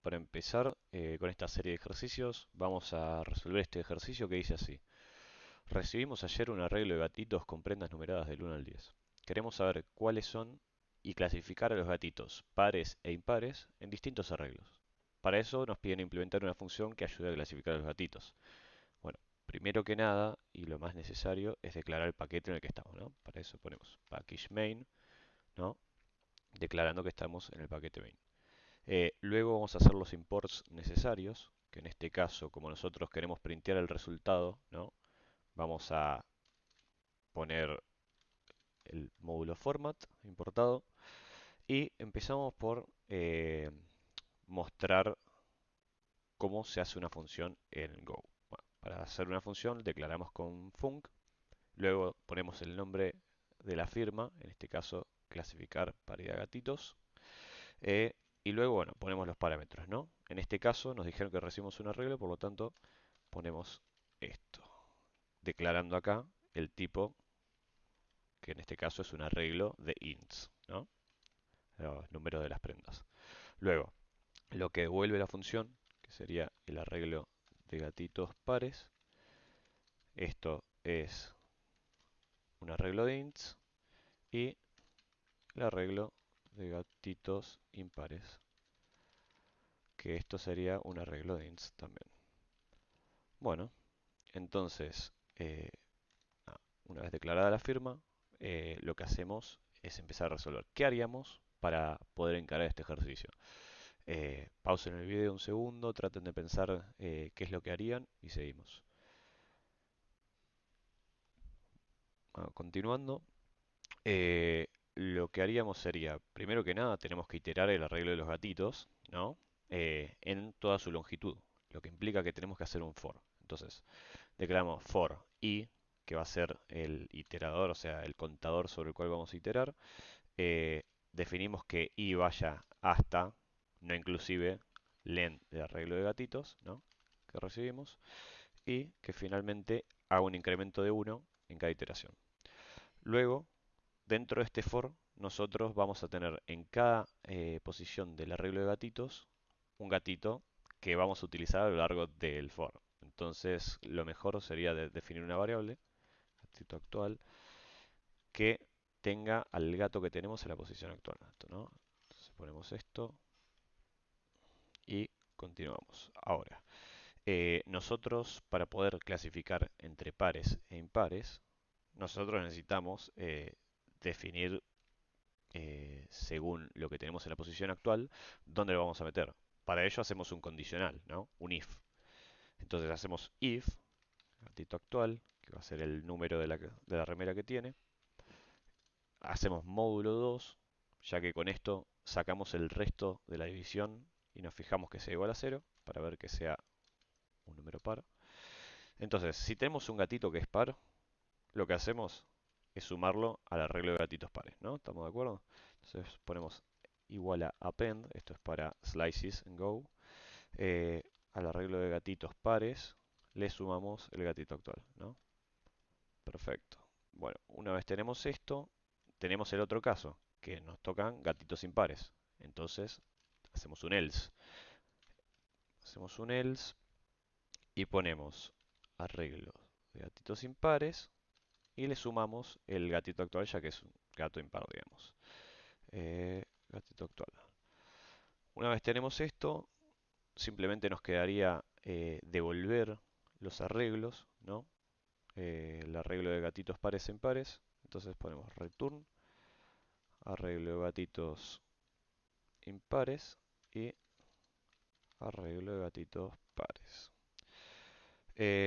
para empezar con esta serie de ejercicios, vamos a resolver este ejercicio que dice así. Recibimos ayer un arreglo de gatitos con prendas numeradas del 1 al 10. Queremos saber cuáles son y clasificar a los gatitos pares e impares en distintos arreglos. Para eso nos piden implementar una función que ayude a clasificar a los gatitos. Bueno, primero que nada, y lo más necesario, es declarar el paquete en el que estamos, ¿no? Para eso ponemos package main, ¿no? Declarando que estamos en el paquete main. Luego vamos a hacer los imports necesarios, que en este caso, como nosotros queremos printear el resultado, ¿no? Vamos a poner el módulo format importado y empezamos por mostrar cómo se hace una función en Go. Bueno, para hacer una función declaramos con func, luego ponemos el nombre de la firma, en este caso clasificar paridad gatitos, eh, y luego, bueno, ponemos los parámetros, ¿no? En este caso nos dijeron que recibimos un arreglo, por lo tanto ponemos esto, declarando acá el tipo, que en este caso es un arreglo de ints, ¿no? Los números de las prendas. Luego, lo que devuelve la función, que sería el arreglo de gatitos pares, esto es un arreglo de ints y el arreglo de gatitos impares, que esto sería un arreglo de ints también. Bueno, entonces, una vez declarada la firma, lo que hacemos es empezar a resolver. ¿Qué haríamos para poder encarar este ejercicio? Pausen el video un segundo, traten de pensar qué es lo que harían y seguimos. Bueno, continuando, lo que haríamos sería, primero que nada, tenemos que iterar el arreglo de los gatitos, ¿no? En toda su longitud, lo que implica que tenemos que hacer un for. Entonces, declaramos for i, que va a ser el iterador, o sea, el contador sobre el cual vamos a iterar. Definimos que i vaya hasta, no inclusive, len de arreglo de gatitos, ¿no? Que recibimos, y que finalmente haga un incremento de 1 en cada iteración. Luego, dentro de este for, nosotros vamos a tener en cada posición del arreglo de gatitos un gatito que vamos a utilizar a lo largo del for. Entonces, lo mejor sería definir una variable, gatito actual, que tenga al gato que tenemos en la posición actual, ¿no? Entonces ponemos esto y continuamos. Ahora, nosotros para poder clasificar entre pares e impares, nosotros necesitamos definir según lo que tenemos en la posición actual, dónde lo vamos a meter. Para ello hacemos un condicional, ¿no? Un if. Entonces hacemos if, gatito actual, que va a ser el número de la remera que tiene. Hacemos módulo 2, ya que con esto sacamos el resto de la división y nos fijamos que sea igual a 0 para ver que sea un número par. Entonces, si tenemos un gatito que es par, lo que hacemos es sumarlo al arreglo de gatitos pares, ¿no? ¿Estamos de acuerdo? Entonces ponemos igual a append, esto es para slices en Go, eh, al arreglo de gatitos pares le sumamos el gatito actual, ¿no? Perfecto. Bueno, una vez tenemos esto, tenemos el otro caso, que nos tocan gatitos impares. Entonces, hacemos un else. Hacemos un else y ponemos arreglo de gatitos impares y le sumamos el gatito actual, ya que es un gato impar, digamos. Gatito actual. Una vez tenemos esto, simplemente nos quedaría devolver los arreglos, ¿no? El arreglo de gatitos pares en pares. Entonces ponemos return, arreglo de gatitos impares y arreglo de gatitos pares.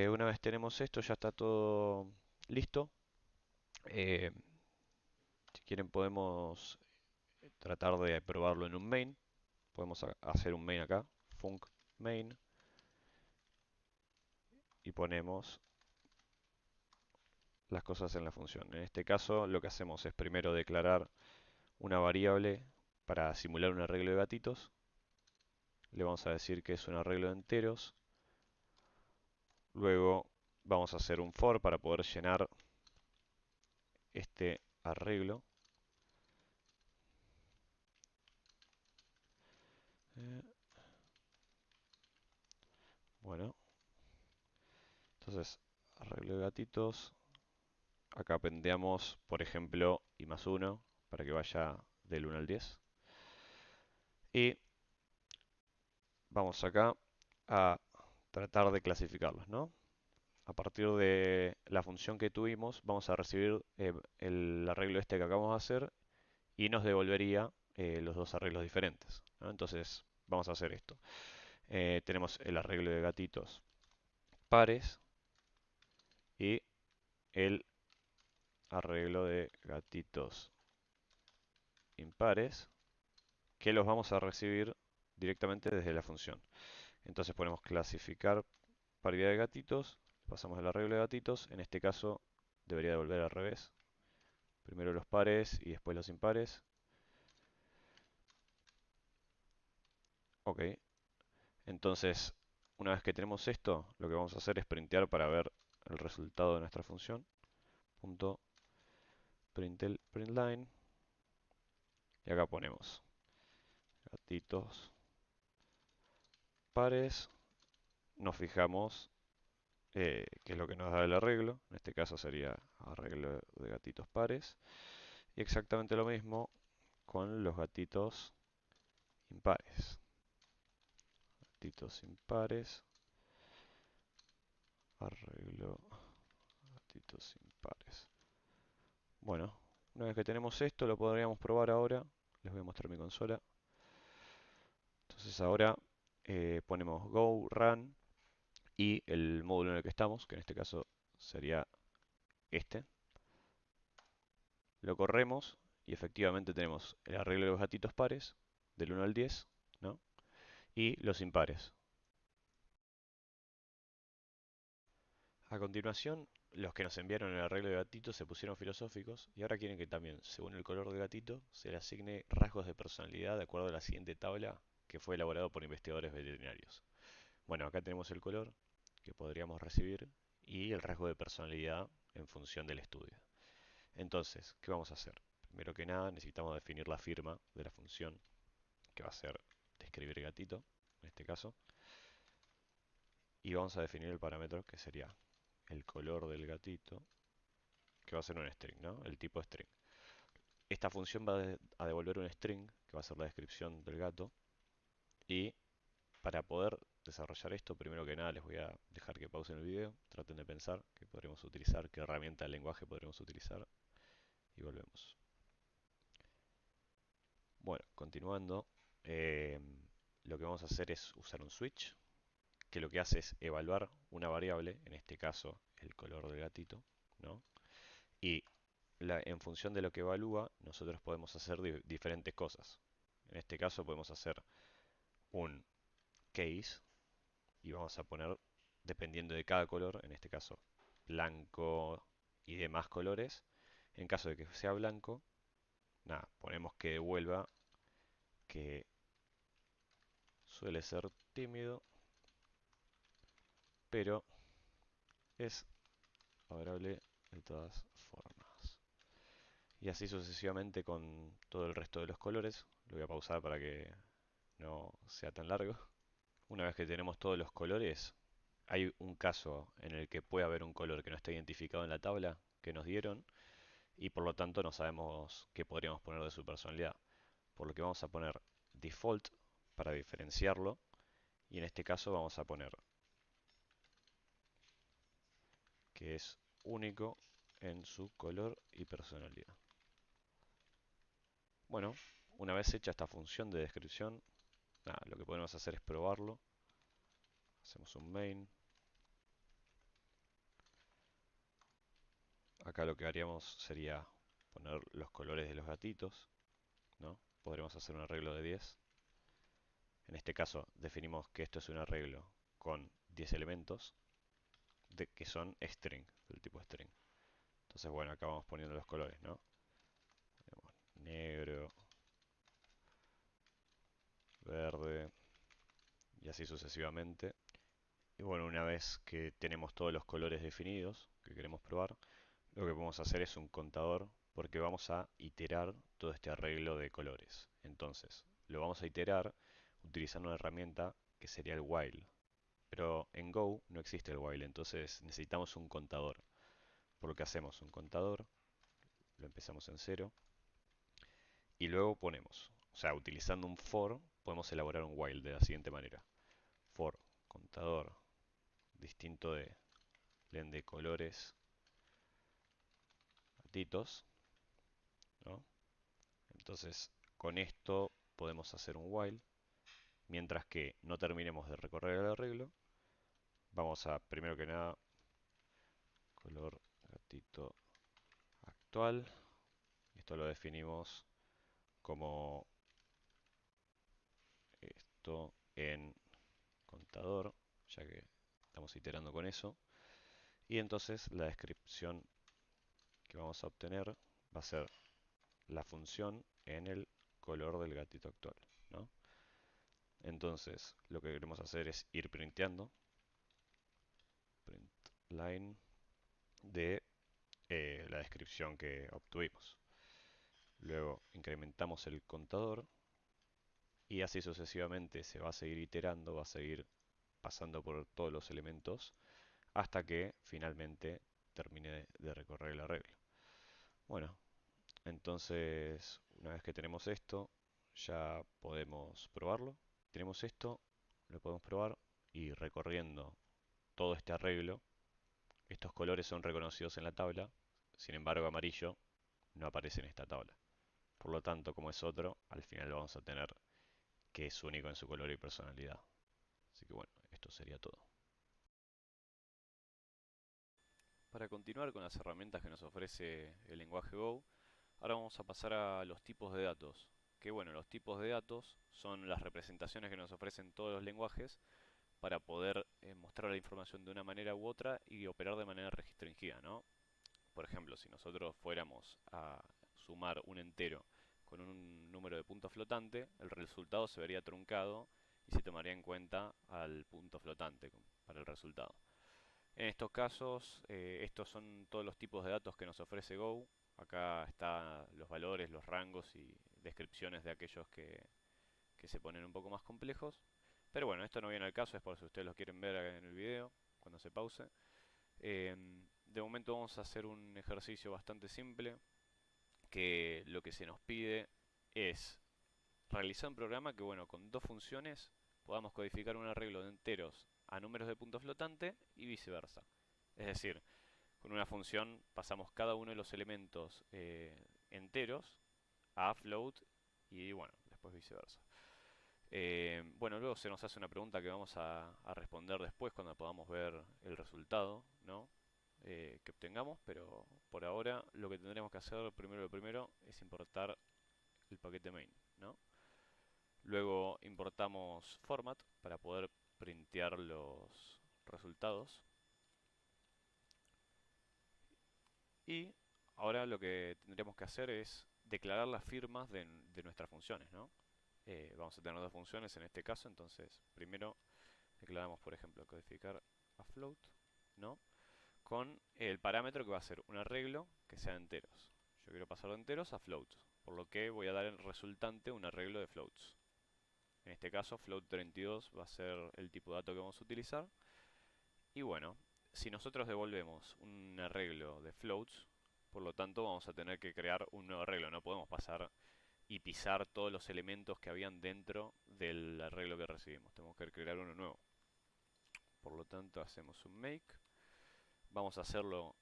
Una vez tenemos esto, ya está todo listo. Eh, si quieren podemos tratar de probarlo en un main. Podemos hacer un main acá, func main, y ponemos las cosas en la función. En este caso lo que hacemos es primero declarar una variable para simular un arreglo de gatitos. Le vamos a decir que es un arreglo de enteros. Luego vamos a hacer un for para poder llenar este arreglo. Bueno, entonces arreglo de gatitos. Acá pendeamos, por ejemplo, i más uno para que vaya del 1 al 10. Y vamos acá a tratar de clasificarlos, ¿no? A partir de la función que tuvimos, vamos a recibir el arreglo este que acabamos de hacer y nos devolvería los dos arreglos diferentes, ¿no? Entonces, vamos a hacer esto. Tenemos el arreglo de gatitos pares y el arreglo de gatitos impares, que los vamos a recibir directamente desde la función. Entonces ponemos clasificar paridad de gatitos, pasamos al arreglo de gatitos, en este caso debería devolver al revés, primero los pares y después los impares. Ok, entonces una vez que tenemos esto, lo que vamos a hacer es printear para ver el resultado de nuestra función. Punto println, y acá ponemos gatitos pares, nos fijamos qué es lo que nos da el arreglo, en este caso sería arreglo de gatitos pares, y exactamente lo mismo con los gatitos impares. Gatitos impares, arreglo gatitos impares. Bueno, una vez que tenemos esto, lo podríamos probar ahora. Les voy a mostrar mi consola. Entonces ahora ponemos go, run y el módulo en el que estamos, que en este caso sería este. Lo corremos y efectivamente tenemos el arreglo de los gatitos pares, del 1 al 10, ¿no? Y los impares. A continuación, los que nos enviaron el arreglo de gatitos se pusieron filosóficos y ahora quieren que también, según el color del gatito, se le asigne rasgos de personalidad de acuerdo a la siguiente tabla que fue elaborado por investigadores veterinarios. Bueno, acá tenemos el color que podríamos recibir y el rasgo de personalidad en función del estudio. Entonces, ¿qué vamos a hacer? Primero que nada, necesitamos definir la firma de la función que va a ser describir gatito, en este caso, y vamos a definir el parámetro que sería el color del gatito, que va a ser un string, ¿no? El tipo string. Esta función va a devolver un string, que va a ser la descripción del gato, y para poder desarrollar esto, primero que nada les voy a dejar que pausen el video, traten de pensar qué podremos utilizar, qué herramienta de lenguaje podremos utilizar, y volvemos. Bueno, continuando, eh, lo que vamos a hacer es usar un switch, que lo que hace es evaluar una variable, en este caso el color del gatito, ¿no? Y en función de lo que evalúa, nosotros podemos hacer diferentes cosas. En este caso podemos hacer un case y vamos a poner, dependiendo de cada color, en este caso blanco y demás colores, en caso de que sea blanco, nada, ponemos que devuelva que suele ser tímido, pero es favorable de todas formas. Y así sucesivamente con todo el resto de los colores. Lo voy a pausar para que no sea tan largo. Una vez que tenemos todos los colores, hay un caso en el que puede haber un color que no está identificado en la tabla que nos dieron y por lo tanto no sabemos qué podríamos poner de su personalidad. Por lo que vamos a poner default para diferenciarlo y en este caso vamos a poner que es único en su color y personalidad. Bueno, una vez hecha esta función de descripción, nada, lo que podemos hacer es probarlo. Hacemos un main. Acá lo que haríamos sería poner los colores de los gatitos, ¿no? Podremos hacer un arreglo de 10. En este caso definimos que esto es un arreglo con 10 elementos que son string, del tipo string. Entonces, bueno, acá vamos poniendo los colores, ¿no? Negro, verde y así sucesivamente. Y bueno, una vez que tenemos todos los colores definidos que queremos probar, lo que podemos hacer es un contador porque vamos a iterar todo este arreglo de colores. Entonces, lo vamos a iterar utilizando una herramienta que sería el while. Pero en Go no existe el while, entonces necesitamos un contador. Por lo que hacemos un contador, lo empezamos en cero y luego ponemos, o sea, utilizando un for, podemos elaborar un while de la siguiente manera. For contador distinto de len de colores gatitos, ¿no? Entonces, con esto podemos hacer un while. Mientras que no terminemos de recorrer el arreglo, vamos a, primero que nada, color gatito actual. Esto lo definimos como esto en contador, ya que estamos iterando con eso. Y entonces la descripción que vamos a obtener va a ser la función en el color del gatito actual, ¿no? Entonces lo que queremos hacer es ir printeando print line de la descripción que obtuvimos. Luego incrementamos el contador y así sucesivamente se va a seguir iterando, va a seguir pasando por todos los elementos hasta que finalmente termine de recorrer el arreglo. Bueno, entonces una vez que tenemos esto, ya podemos probarlo. Tenemos esto, lo podemos probar y recorriendo todo este arreglo, estos colores son reconocidos en la tabla, sin embargo amarillo no aparece en esta tabla. Por lo tanto, como es otro, al final vamos a tener que es único en su color y personalidad. Así que bueno, esto sería todo. Para continuar con las herramientas que nos ofrece el lenguaje Go, ahora vamos a pasar a los tipos de datos. Que bueno, los tipos de datos son las representaciones que nos ofrecen todos los lenguajes para poder mostrar la información de una manera u otra y operar de manera restringida, ¿no? Por ejemplo, si nosotros fuéramos a sumar un entero con un número de punto flotante, el resultado se vería truncado y se tomaría en cuenta al punto flotante para el resultado. En estos casos, estos son todos los tipos de datos que nos ofrece Go. Acá están los valores, los rangos y descripciones de aquellos que se ponen un poco más complejos. Pero bueno, esto no viene al caso, es por si ustedes lo quieren ver en el video, cuando se pause. De momento vamos a hacer un ejercicio bastante simple, que lo que se nos pide es realizar un programa que, bueno, con dos funciones podamos codificar un arreglo de enteros a números de punto flotante y viceversa. Es decir, con una función pasamos cada uno de los elementos enteros a float y bueno, después viceversa. Bueno, luego se nos hace una pregunta que vamos a responder después cuando podamos ver el resultado, ¿no? Que obtengamos, pero por ahora lo que tendremos que hacer primero lo primero es importar el paquete main, ¿no? Luego importamos format para poder printear los resultados. Y ahora lo que tendremos que hacer es declarar las firmas de nuestras funciones, ¿no? Vamos a tener dos funciones en este caso, entonces primero declaramos, por ejemplo, codificar a float, ¿no? Con el parámetro que va a ser un arreglo que sea de enteros. Yo quiero pasar de enteros a floats, por lo que voy a dar en resultante un arreglo de floats. En este caso, float 32 va a ser el tipo de dato que vamos a utilizar. Y bueno, si nosotros devolvemos un arreglo de floats, por lo tanto vamos a tener que crear un nuevo arreglo. No podemos pasar y pisar todos los elementos que habían dentro del arreglo que recibimos. Tenemos que crear uno nuevo. Por lo tanto, hacemos un make. Vamos a hacerlo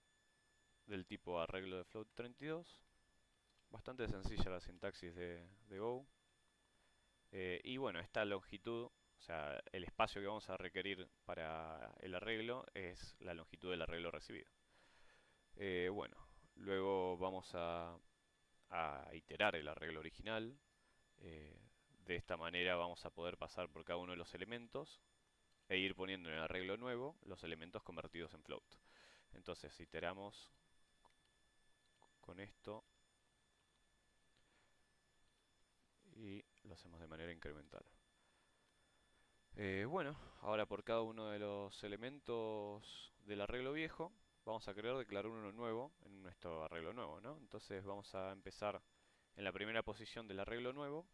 del tipo arreglo de float 32. Bastante sencilla la sintaxis de Go. Y bueno, esta longitud, o sea, el espacio que vamos a requerir para el arreglo es la longitud del arreglo recibido. Bueno, luego vamos a iterar el arreglo original. Eh, de esta manera vamos a poder pasar por cada uno de los elementos e ir poniendo en el arreglo nuevo los elementos convertidos en float. Entonces iteramos con esto y lo hacemos de manera incremental. Bueno, ahora por cada uno de los elementos del arreglo viejo vamos a querer declarar uno nuevo en nuestro arreglo nuevo, ¿no? Entonces vamos a empezar en la primera posición del arreglo nuevo,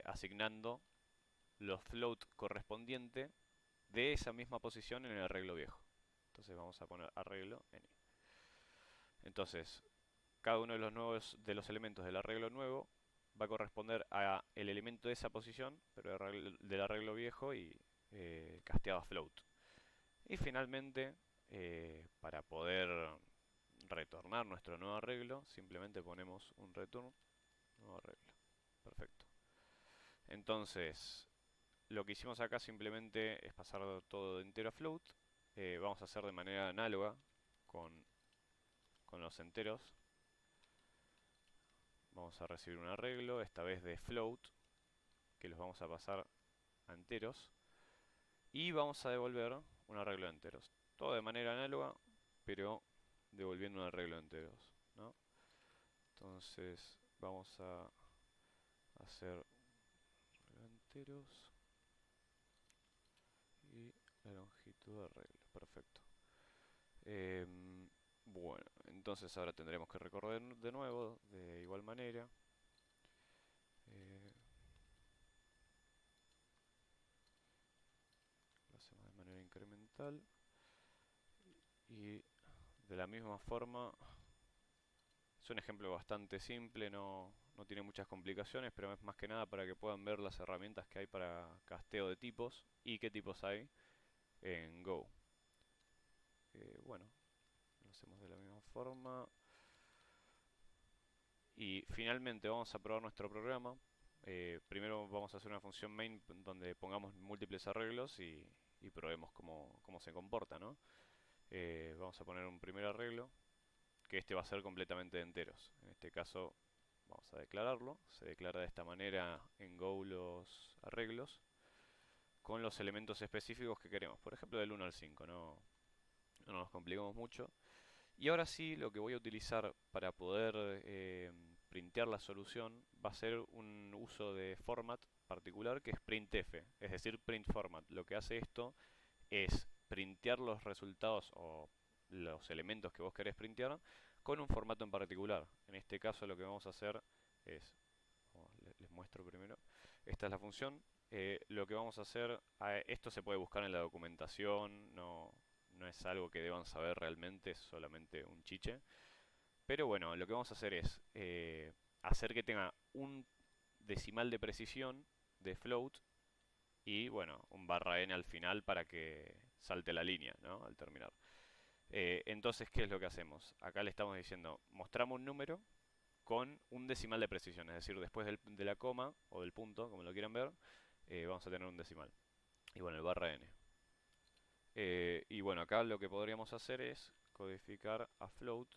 asignando los float correspondiente de esa misma posición en el arreglo viejo. Entonces vamos a poner arreglo n. Entonces, cada uno de los nuevos de los elementos del arreglo nuevo va a corresponder a el elemento de esa posición, pero del arreglo viejo y casteado a float. Y finalmente, para poder retornar nuestro nuevo arreglo, simplemente ponemos un return nuevo arreglo. Perfecto. Entonces, lo que hicimos acá simplemente es pasar todo de entero a float. Vamos a hacer de manera análoga con, con los enteros. Vamos a recibir un arreglo, esta vez de float, que los vamos a pasar a enteros. Y vamos a devolver un arreglo de enteros. Todo de manera análoga, pero devolviendo un arreglo de enteros, ¿no? Entonces vamos a hacer arreglo de enteros y la longitud de arreglo. Perfecto. Bueno, entonces ahora tendremos que recorrer de nuevo, de igual manera. Eh, lo hacemos de manera incremental. Y de la misma forma, es un ejemplo bastante simple, no tiene muchas complicaciones, pero es más que nada para que puedan ver las herramientas que hay para casteo de tipos y qué tipos hay en Go. Bueno, lo hacemos de la misma forma. Y finalmente vamos a probar nuestro programa. Primero vamos a hacer una función main donde pongamos múltiples arreglos y probemos cómo se comporta, ¿no? Vamos a poner un primer arreglo, que este va a ser completamente de enteros. En este caso vamos a declararlo. Se declara de esta manera en Go los arreglos con los elementos específicos que queremos. Por ejemplo, del 1 al 5, no nos complicamos mucho. Y ahora sí, lo que voy a utilizar para poder printear la solución va a ser un uso de format particular que es printf, es decir, print format. Lo que hace esto es printear los resultados o los elementos que vos querés printear con un formato en particular. En este caso lo que vamos a hacer es, les muestro primero, esta es la función. Lo que vamos a hacer, esto se puede buscar en la documentación, no es algo que deban saber realmente, es solamente un chiche. Pero bueno, lo que vamos a hacer es hacer que tenga un decimal de precisión de float y bueno, un barra n al final para que salte la línea, ¿no? Al terminar. Entonces, ¿qué es lo que hacemos? Acá le estamos diciendo, mostramos un número con un decimal de precisión, es decir, después de la coma o del punto, como lo quieran ver, vamos a tener un decimal. Y bueno, el barra n. Y bueno, acá lo que podríamos hacer es codificar a float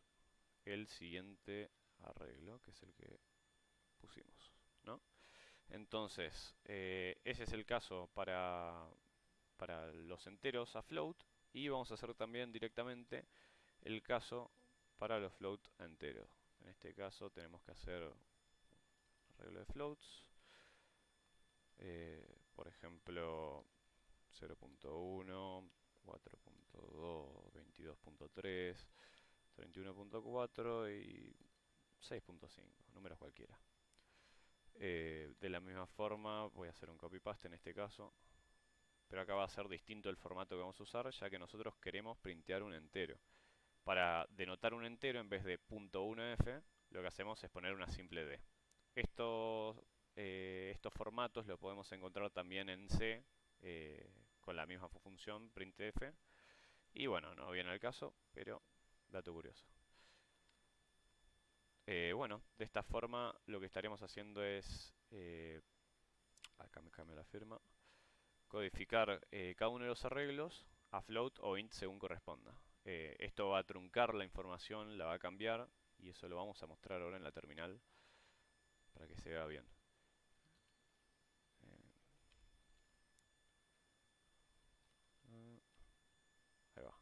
el siguiente arreglo, que es el que pusimos, ¿no? Entonces, ese es el caso para los enteros a float y vamos a hacer también directamente el caso para los float a enteros. En este caso tenemos que hacer arreglo de floats, por ejemplo 0.1, 4.2, 22.3, 31.4 y 6.5, números cualquiera. De la misma forma voy a hacer un copy paste en este caso, pero acá va a ser distinto el formato que vamos a usar ya que nosotros queremos printear un entero. Para denotar un entero en vez de .1f lo que hacemos es poner una simple d. Estos formatos los podemos encontrar también en C con la misma función printf. Y bueno, no viene al caso, pero dato curioso. Bueno, de esta forma lo que estaríamos haciendo es, acá me cambio la firma, codificar cada uno de los arreglos a float o int según corresponda. Esto va a truncar la información, la va a cambiar y eso lo vamos a mostrar ahora en la terminal para que se vea bien. Eh, Ahí va.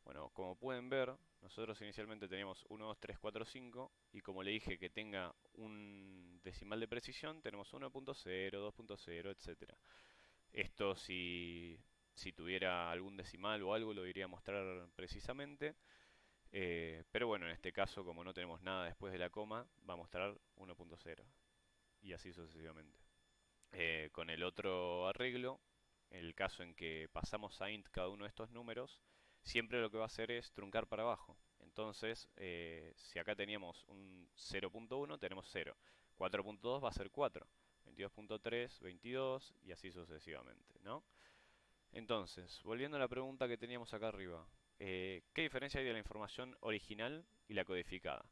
Bueno, como pueden ver, nosotros inicialmente teníamos 1, 2, 3, 4, 5 y como le dije que tenga un decimal de precisión, tenemos 1.0, 2.0, etcétera. Esto si tuviera algún decimal o algo lo iría a mostrar precisamente, pero bueno, en este caso como no tenemos nada después de la coma, va a mostrar 1.0 y así sucesivamente. Con el otro arreglo en el caso en que pasamos a int cada uno de estos números, siempre lo que va a hacer es truncar para abajo. Entonces, si acá teníamos un 0.1, tenemos 0. 4.2 va a ser 4. 22.3, 22 y así sucesivamente, ¿no? Entonces, volviendo a la pregunta que teníamos acá arriba, ¿qué diferencia hay de la información original y la codificada?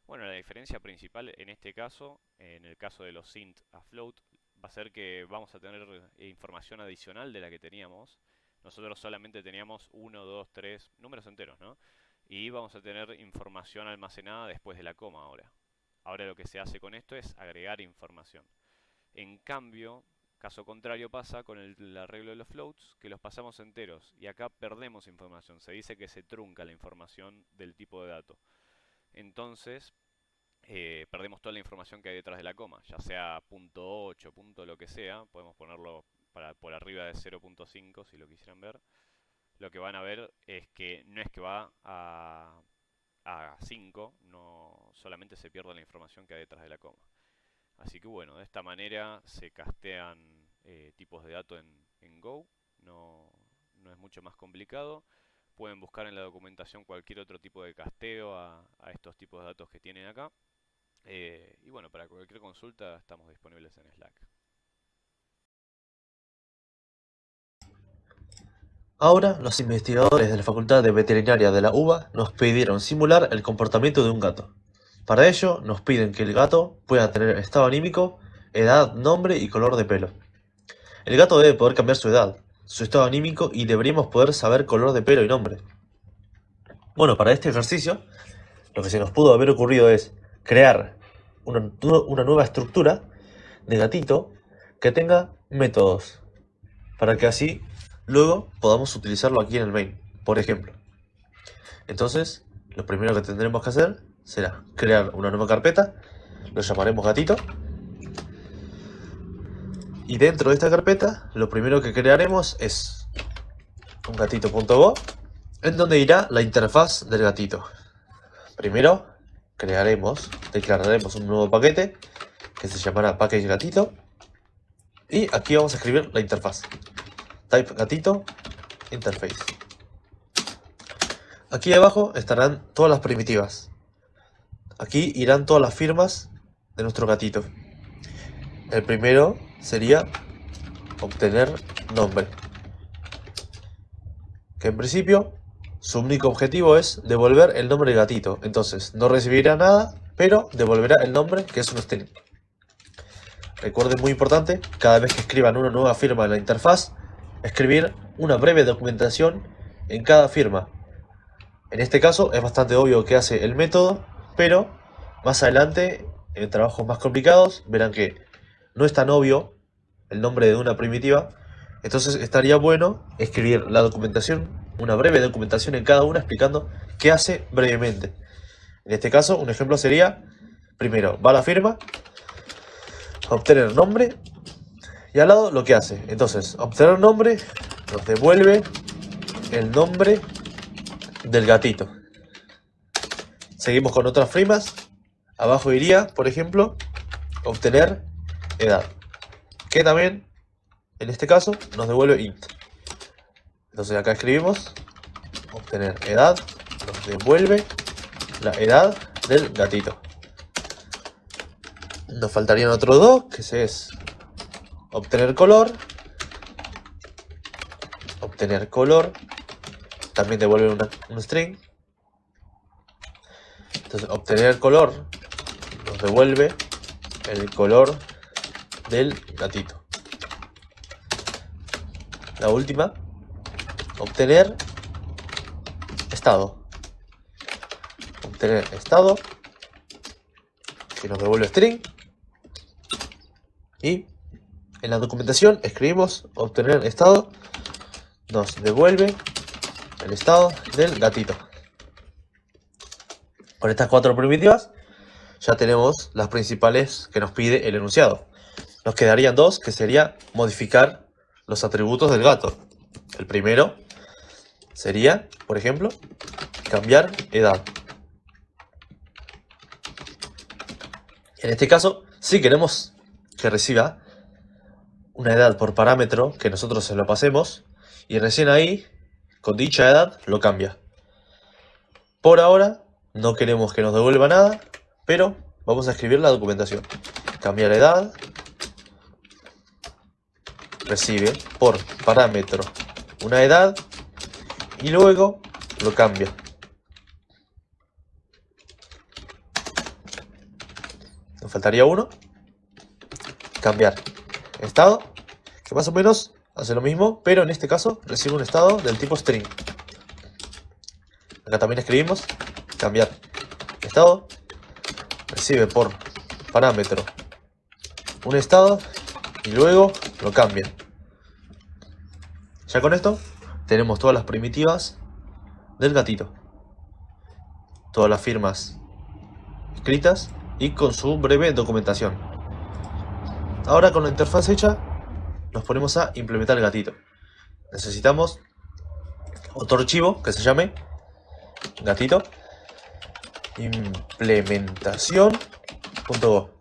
Bueno, la diferencia principal en este caso, en el caso de los int a float, va a ser que vamos a tener información adicional de la que teníamos. Nosotros solamente teníamos 1, 2, 3 números enteros, ¿no? Y vamos a tener información almacenada después de la coma ahora. Ahora lo que se hace con esto es agregar información. En cambio, caso contrario pasa con el arreglo de los floats, que los pasamos enteros y acá perdemos información. Se dice que se trunca la información del tipo de dato. Entonces, perdemos toda la información que hay detrás de la coma, ya sea punto .8, punto lo que sea, podemos ponerlo por arriba de 0.5 si lo quisieran ver. Lo que van a ver es que no es que va a 5, no solamente se pierde la información que hay detrás de la coma. Así que bueno, de esta manera se castean tipos de datos en Go, no es mucho más complicado. Pueden buscar en la documentación cualquier otro tipo de casteo a estos tipos de datos que tienen acá. Y bueno, para cualquier consulta estamos disponibles en Slack. Ahora, los investigadores de la Facultad de Veterinaria de la UBA nos pidieron simular el comportamiento de un gato. Para ello, nos piden que el gato pueda tener estado anímico, edad, nombre y color de pelo. El gato debe poder cambiar su edad, su estado anímico y deberíamos poder saber color de pelo y nombre. Bueno, para este ejercicio, lo que se nos pudo haber ocurrido es crear una nueva estructura de gatito que tenga métodos, para que así luego podamos utilizarlo aquí en el main, por ejemplo. Entonces, lo primero que tendremos que hacer será crear una nueva carpeta, lo llamaremos gatito, y dentro de esta carpeta lo primero que crearemos es un gatito.go, en donde irá la interfaz del gatito. Primero declararemos un nuevo paquete que se llamará package gatito, y aquí vamos a escribir la interfaz, type gatito interface. Aquí abajo estarán todas las primitivas. Aquí irán todas las firmas de nuestro gatito. El primero sería obtener nombre, que en principio su único objetivo es devolver el nombre del gatito. Entonces no recibirá nada, pero devolverá el nombre, que es un string. Recuerden, muy importante, cada vez que escriban una nueva firma en la interfaz, escribir una breve documentación en cada firma. En este caso es bastante obvio que hace el método, pero más adelante, en trabajos más complicados, verán que no es tan obvio el nombre de una primitiva. Entonces estaría bueno escribir la documentación, una breve documentación en cada una explicando qué hace brevemente. En este caso, un ejemplo sería, primero va a la firma, obtener nombre, y al lado lo que hace. Entonces, obtener nombre nos devuelve el nombre del gatito. Seguimos con otras firmas. Abajo iría, por ejemplo, obtener edad, que también, en este caso, nos devuelve int. Entonces acá escribimos obtener edad, nos devuelve la edad del gatito. Nos faltarían otros dos, que es obtener color. Obtener color también devuelve un string. Entonces obtener color nos devuelve el color del gatito. La última, obtener estado. Obtener estado, que nos devuelve string. Y en la documentación escribimos obtener estado, nos devuelve el estado del gatito. Con estas cuatro primitivas ya tenemos las principales que nos pide el enunciado. Nos quedarían dos, que sería modificar los atributos del gato. El primero sería, por ejemplo, cambiar edad. En este caso, si queremos que reciba una edad por parámetro que nosotros se lo pasemos y recién ahí, con dicha edad, lo cambia. Por ahora, no queremos que nos devuelva nada, pero vamos a escribir la documentación. Cambiar edad, recibe por parámetro una edad y luego lo cambia. Nos faltaría uno. Cambiar estado, que más o menos hace lo mismo, pero en este caso recibe un estado del tipo string. Acá también escribimos cambiar estado, recibe por parámetro un estado y luego lo cambia. Ya con esto tenemos todas las primitivas del gatito, todas las firmas escritas y con su breve documentación. Ahora con la interfaz hecha nos ponemos a implementar el gatito. Necesitamos otro archivo que se llame gatito implementación.go.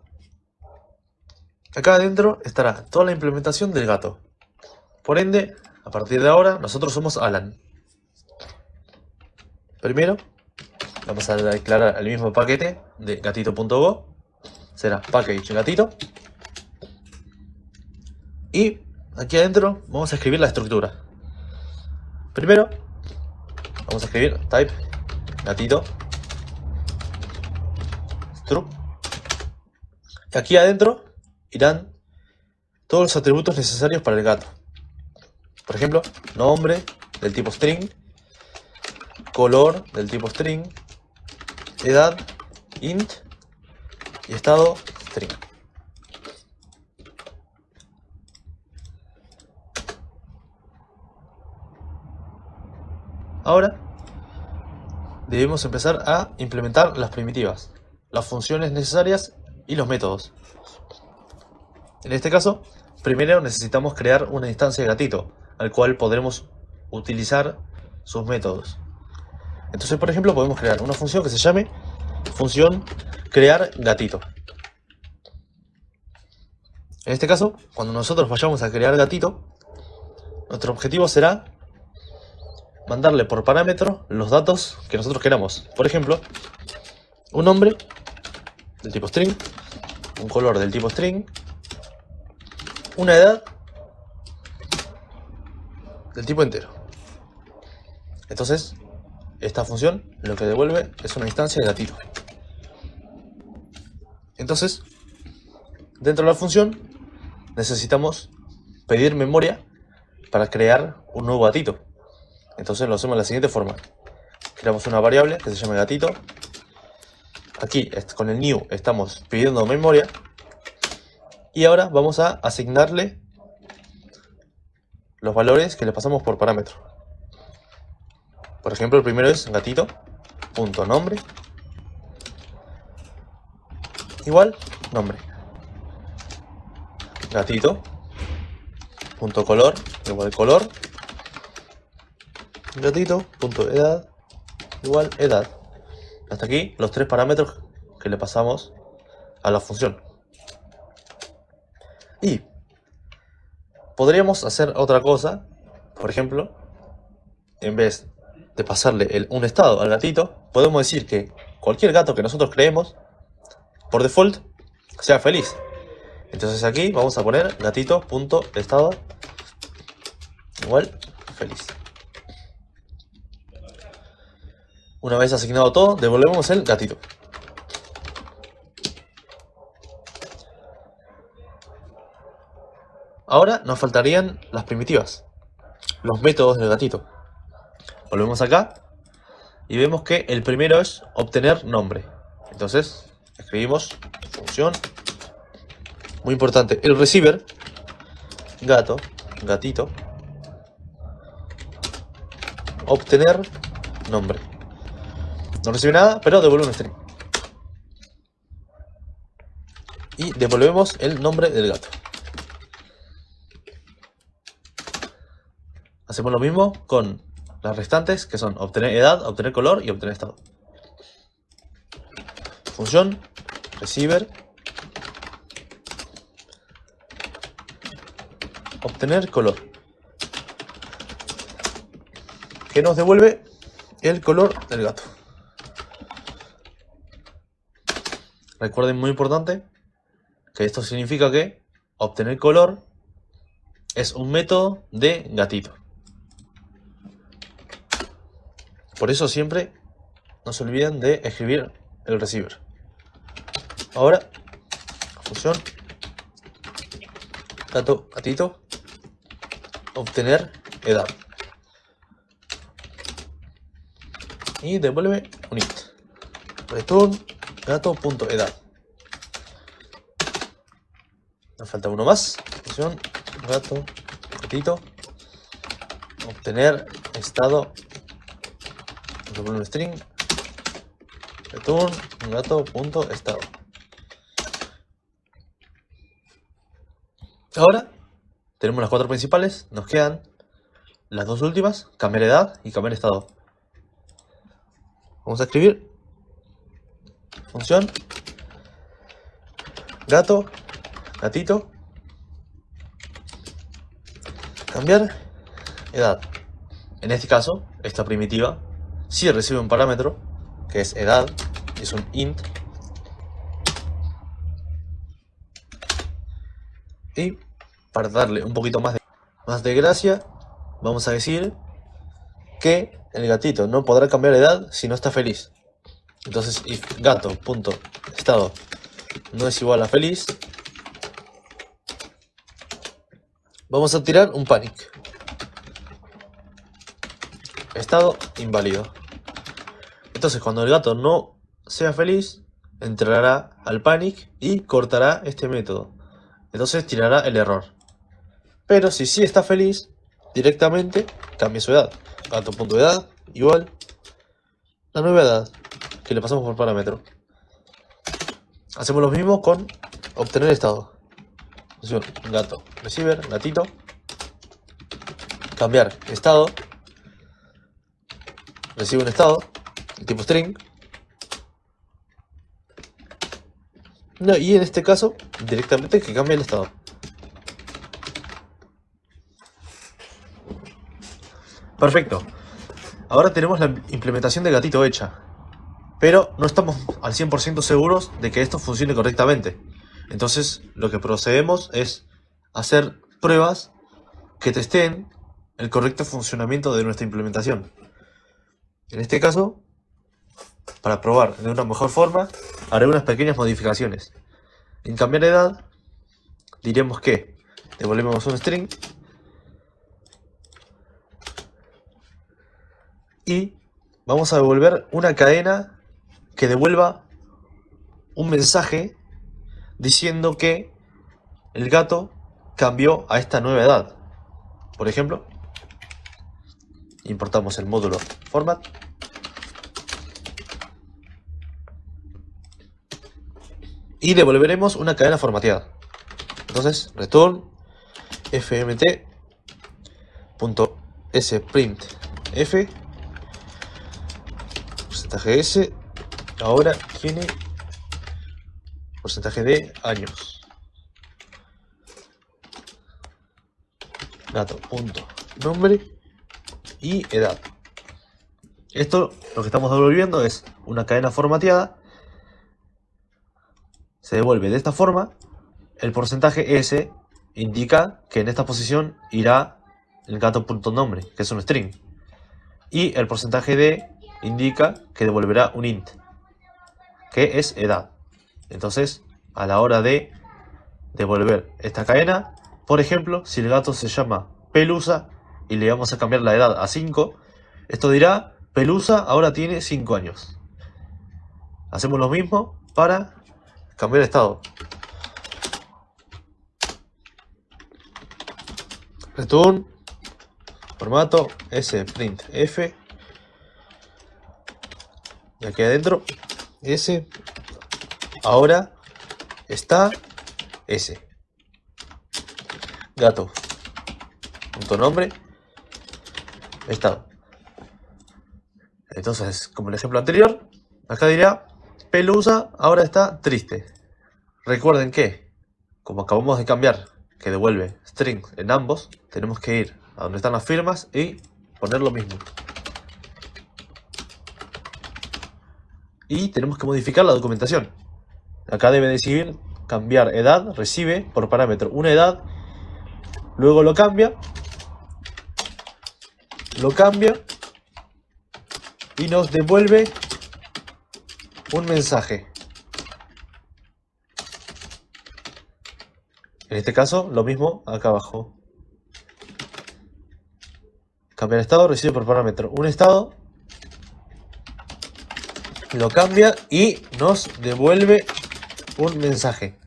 Acá adentro estará toda la implementación del gato. Por ende, a partir de ahora nosotros somos Alan. Primero vamos a declarar el mismo paquete de gatito.go. Será package gatito. Y aquí adentro vamos a escribir la estructura. Primero vamos a escribir type gatito struct. Y aquí adentro irán todos los atributos necesarios para el gato. Por ejemplo, nombre del tipo string, color del tipo string, edad int y estado string. Ahora debemos empezar a implementar las primitivas, las funciones necesarias y los métodos. En este caso, primero necesitamos crear una instancia de gatito, al cual podremos utilizar sus métodos. Entonces, por ejemplo, podemos crear una función que se llame función crear gatito. En este caso, cuando nosotros vayamos a crear gatito, nuestro objetivo será mandarle por parámetro los datos que nosotros queramos. Por ejemplo, un nombre del tipo string, un color del tipo string, una edad del tipo entero. Entonces, esta función lo que devuelve es una instancia de gatito. Entonces, dentro de la función necesitamos pedir memoria para crear un nuevo gatito. Entonces lo hacemos de la siguiente forma. Creamos una variable que se llama gatito. Aquí con el new estamos pidiendo memoria. Y ahora vamos a asignarle los valores que le pasamos por parámetro. Por ejemplo, el primero es gatito.nombre igual nombre. Gatito.color igual color. Gatito.edad igual edad. Hasta aquí los tres parámetros que le pasamos a la función. Y podríamos hacer otra cosa. Por ejemplo, en vez de pasarle un estado al gatito, podemos decir que cualquier gato que nosotros creemos, por default, sea feliz. Entonces aquí vamos a poner gatito.estado igual feliz. Una vez asignado todo, devolvemos el gatito. Ahora nos faltarían las primitivas, los métodos del gatito. Volvemos acá y vemos que el primero es obtener nombre. Entonces escribimos función, muy importante, el receiver, gatito, obtener nombre. No recibe nada, pero devuelve un string. Y devolvemos el nombre del gato. Hacemos lo mismo con las restantes, que son obtener edad, obtener color y obtener estado. Función receiver obtener color, que nos devuelve el color del gato. Recuerden, muy importante, que esto significa que obtener color es un método de gatito. Por eso siempre no se olviden de escribir el receiver. Ahora, función gato, gatito, obtener edad. Y devuelve un int. Return gato.edad. Nos falta uno más. Función gato, gatito, obtener estado. Devuelve un string. Return gato.estado. Ahora tenemos las 4 principales. Nos quedan las 2 últimas: cambiar edad y cambiar estado. Vamos a escribir función gato, gatito, cambiar edad. En este caso, esta primitiva sí recibe un parámetro que es edad, es un int. Y para darle un poquito más de gracia, vamos a decir que el gatito no podrá cambiar de edad si no está feliz. Entonces, if gato.estado no es igual a feliz, vamos a tirar un panic. Estado inválido. Entonces, cuando el gato no sea feliz, entrará al panic y cortará este método. Entonces tirará el error. Pero si sí está feliz, directamente cambia su edad. Gato.edad igual la nueva edad que le pasamos por parámetro. Hacemos lo mismo con obtener estado. Función gato receiver, gatito, cambiar estado, recibe un estado, el tipo string. No, y en este caso, directamente que cambie el estado. Perfecto. Ahora tenemos la implementación de gatito hecha. Pero no estamos al 100% seguros de que esto funcione correctamente. Entonces, lo que procedemos es hacer pruebas que testeen el correcto funcionamiento de nuestra implementación. En este caso, para probar de una mejor forma, haré unas pequeñas modificaciones. En cambiar de edad, diremos que devolvemos un string y vamos a devolver una cadena que devuelva un mensaje diciendo que el gato cambió a esta nueva edad. Por ejemplo, importamos el módulo format y devolveremos una cadena formateada. Entonces, return fmt.sprintf porcentaje s ahora tiene porcentaje de años. Gato.nombre y edad. Esto lo que estamos devolviendo es una cadena formateada. Se devuelve de esta forma. El porcentaje S indica que en esta posición irá el gato.nombre, que es un string. Y el porcentaje D indica que devolverá un int, que es edad. Entonces, a la hora de devolver esta cadena, por ejemplo, si el gato se llama Pelusa y le vamos a cambiar la edad a 5, esto dirá Pelusa ahora tiene 5 años. Hacemos lo mismo para cambiar de estado. Return formato sprintf y aquí adentro s ahora está s gato punto nombre estado. Entonces, como el ejemplo anterior, acá dirá Pelusa ahora está triste. Recuerden que, como acabamos de cambiar que devuelve string en ambos, tenemos que ir a donde están las firmas y poner lo mismo. Y tenemos que modificar la documentación. Acá debe decir cambiar edad, recibe por parámetro una edad, luego lo cambia y nos devuelve un mensaje. En este caso, lo mismo acá abajo. Cambiar estado, recibe por parámetro un estado, lo cambia y nos devuelve un mensaje.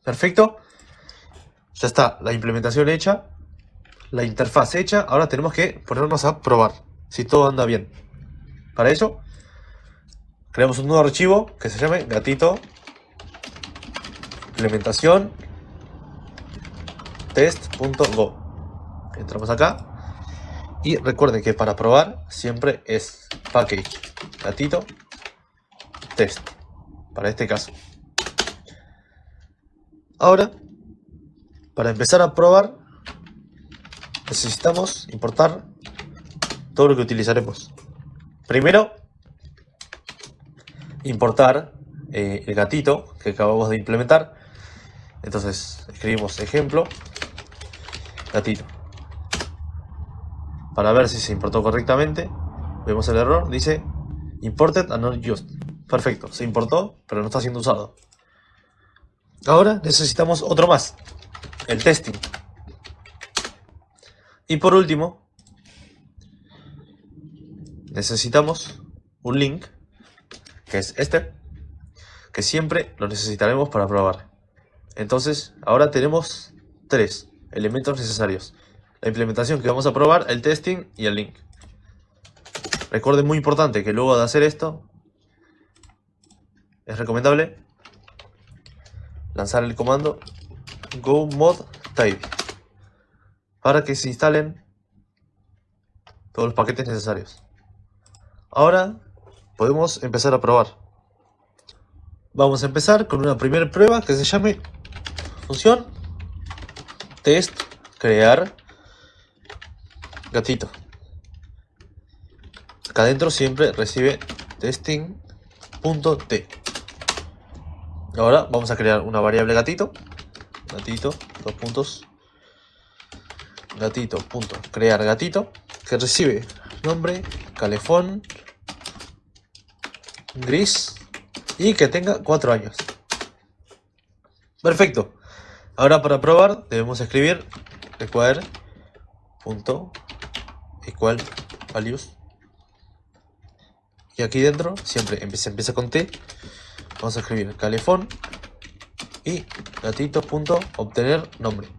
Perfecto. Ya está la implementación hecha, la interfaz hecha. Ahora tenemos que ponernos a probar si todo anda bien. Para eso, creamos un nuevo archivo que se llame gatito implementación test.go. Entramos acá y recuerden que para probar siempre es package gatito test para este caso. Ahora, para empezar a probar, necesitamos importar todo lo que utilizaremos. Primero, importar el gatito que acabamos de implementar. Entonces, escribimos ejemplo gatito. Para ver si se importó correctamente, vemos el error, dice imported and not used. Perfecto, se importó, pero no está siendo usado. Ahora necesitamos otro más, el testing. Y por último, necesitamos un link, que es este, que siempre lo necesitaremos para probar. Entonces, ahora tenemos 3 elementos necesarios: la implementación que vamos a probar, el testing y el link. Recuerden, muy importante, que luego de hacer esto, es recomendable lanzar el comando go mod type para que se instalen todos los paquetes necesarios. Ahora podemos empezar a probar. Vamos a empezar con una primera prueba que se llame función test crear gatito. Acá adentro siempre recibe testing.t. Ahora vamos a crear una variable gatito, dos puntos, gatito.crear gatito, que recibe nombre, calefón, gris y que tenga 4 años. Perfecto. Ahora para probar debemos escribir require.equal values. Y aquí dentro siempre empieza con T. Vamos a escribir calefón y gatito.obtener nombre.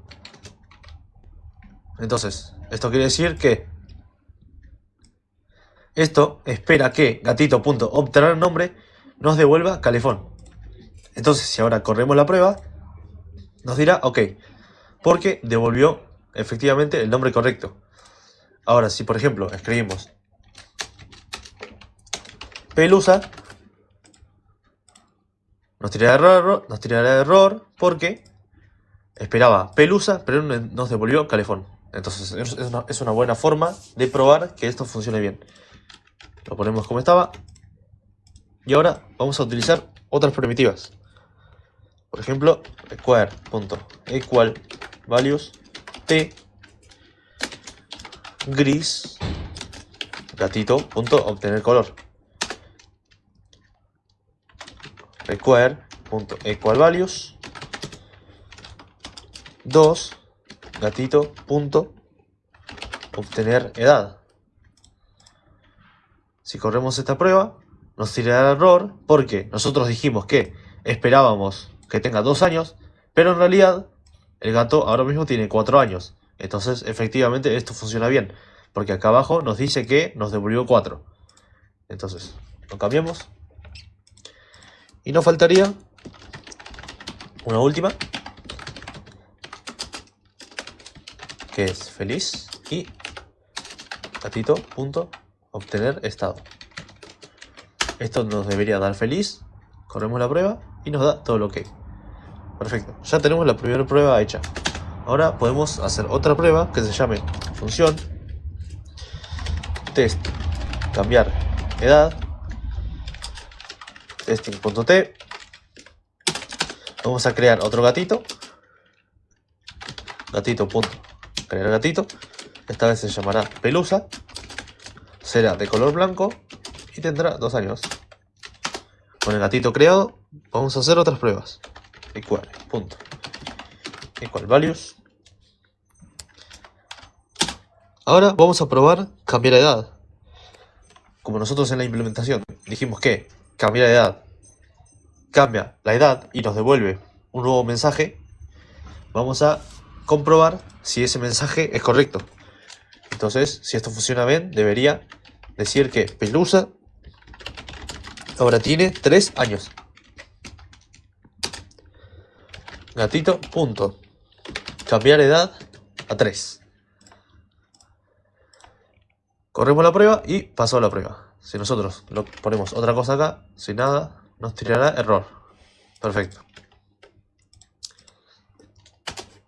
Entonces, esto quiere decir que esto espera que gatito.obtener nombre nos devuelva calefón. Entonces, si ahora corremos la prueba, nos dirá OK, porque devolvió efectivamente el nombre correcto. Ahora, si por ejemplo escribimos pelusa, nos tirará error porque esperaba pelusa, pero nos devolvió calefón. Entonces es una buena forma de probar que esto funcione bien. Lo ponemos como estaba. Y ahora vamos a utilizar otras primitivas. Por ejemplo, require.equal values t gris gatito.obtener color. Require.equal values 2 gatito.obtener edad. Si corremos esta prueba, nos tirará error porque nosotros dijimos que esperábamos que tenga 2 años, pero en realidad el gato ahora mismo tiene 4 años. Entonces, efectivamente, esto funciona bien, porque acá abajo nos dice que nos devolvió 4. Entonces, lo cambiamos. Y nos faltaría una última, que es feliz y gatito.obtener estado. Esto nos debería dar feliz. Corremos la prueba y nos da todo lo que. Perfecto, ya tenemos la primera prueba hecha. Ahora podemos hacer otra prueba que se llame función test cambiar edad testing.t. Vamos a crear otro gatito, gatito.crear gatito. Esta vez se llamará Pelusa, será de color blanco y tendrá 2 años. Con el gatito creado vamos a hacer otras pruebas. Equal values. Ahora vamos a probar cambiar edad. Como nosotros en la implementación dijimos que cambiar edad cambia la edad y nos devuelve un nuevo mensaje, vamos a comprobar si ese mensaje es correcto. Entonces, si esto funciona bien, debería decir que Pelusa ahora tiene 3 años. Gatito punto cambiar edad a 3. Corremos la prueba y pasó la prueba. Si nosotros lo ponemos otra cosa acá, sin nada, nos tirará error. Perfecto.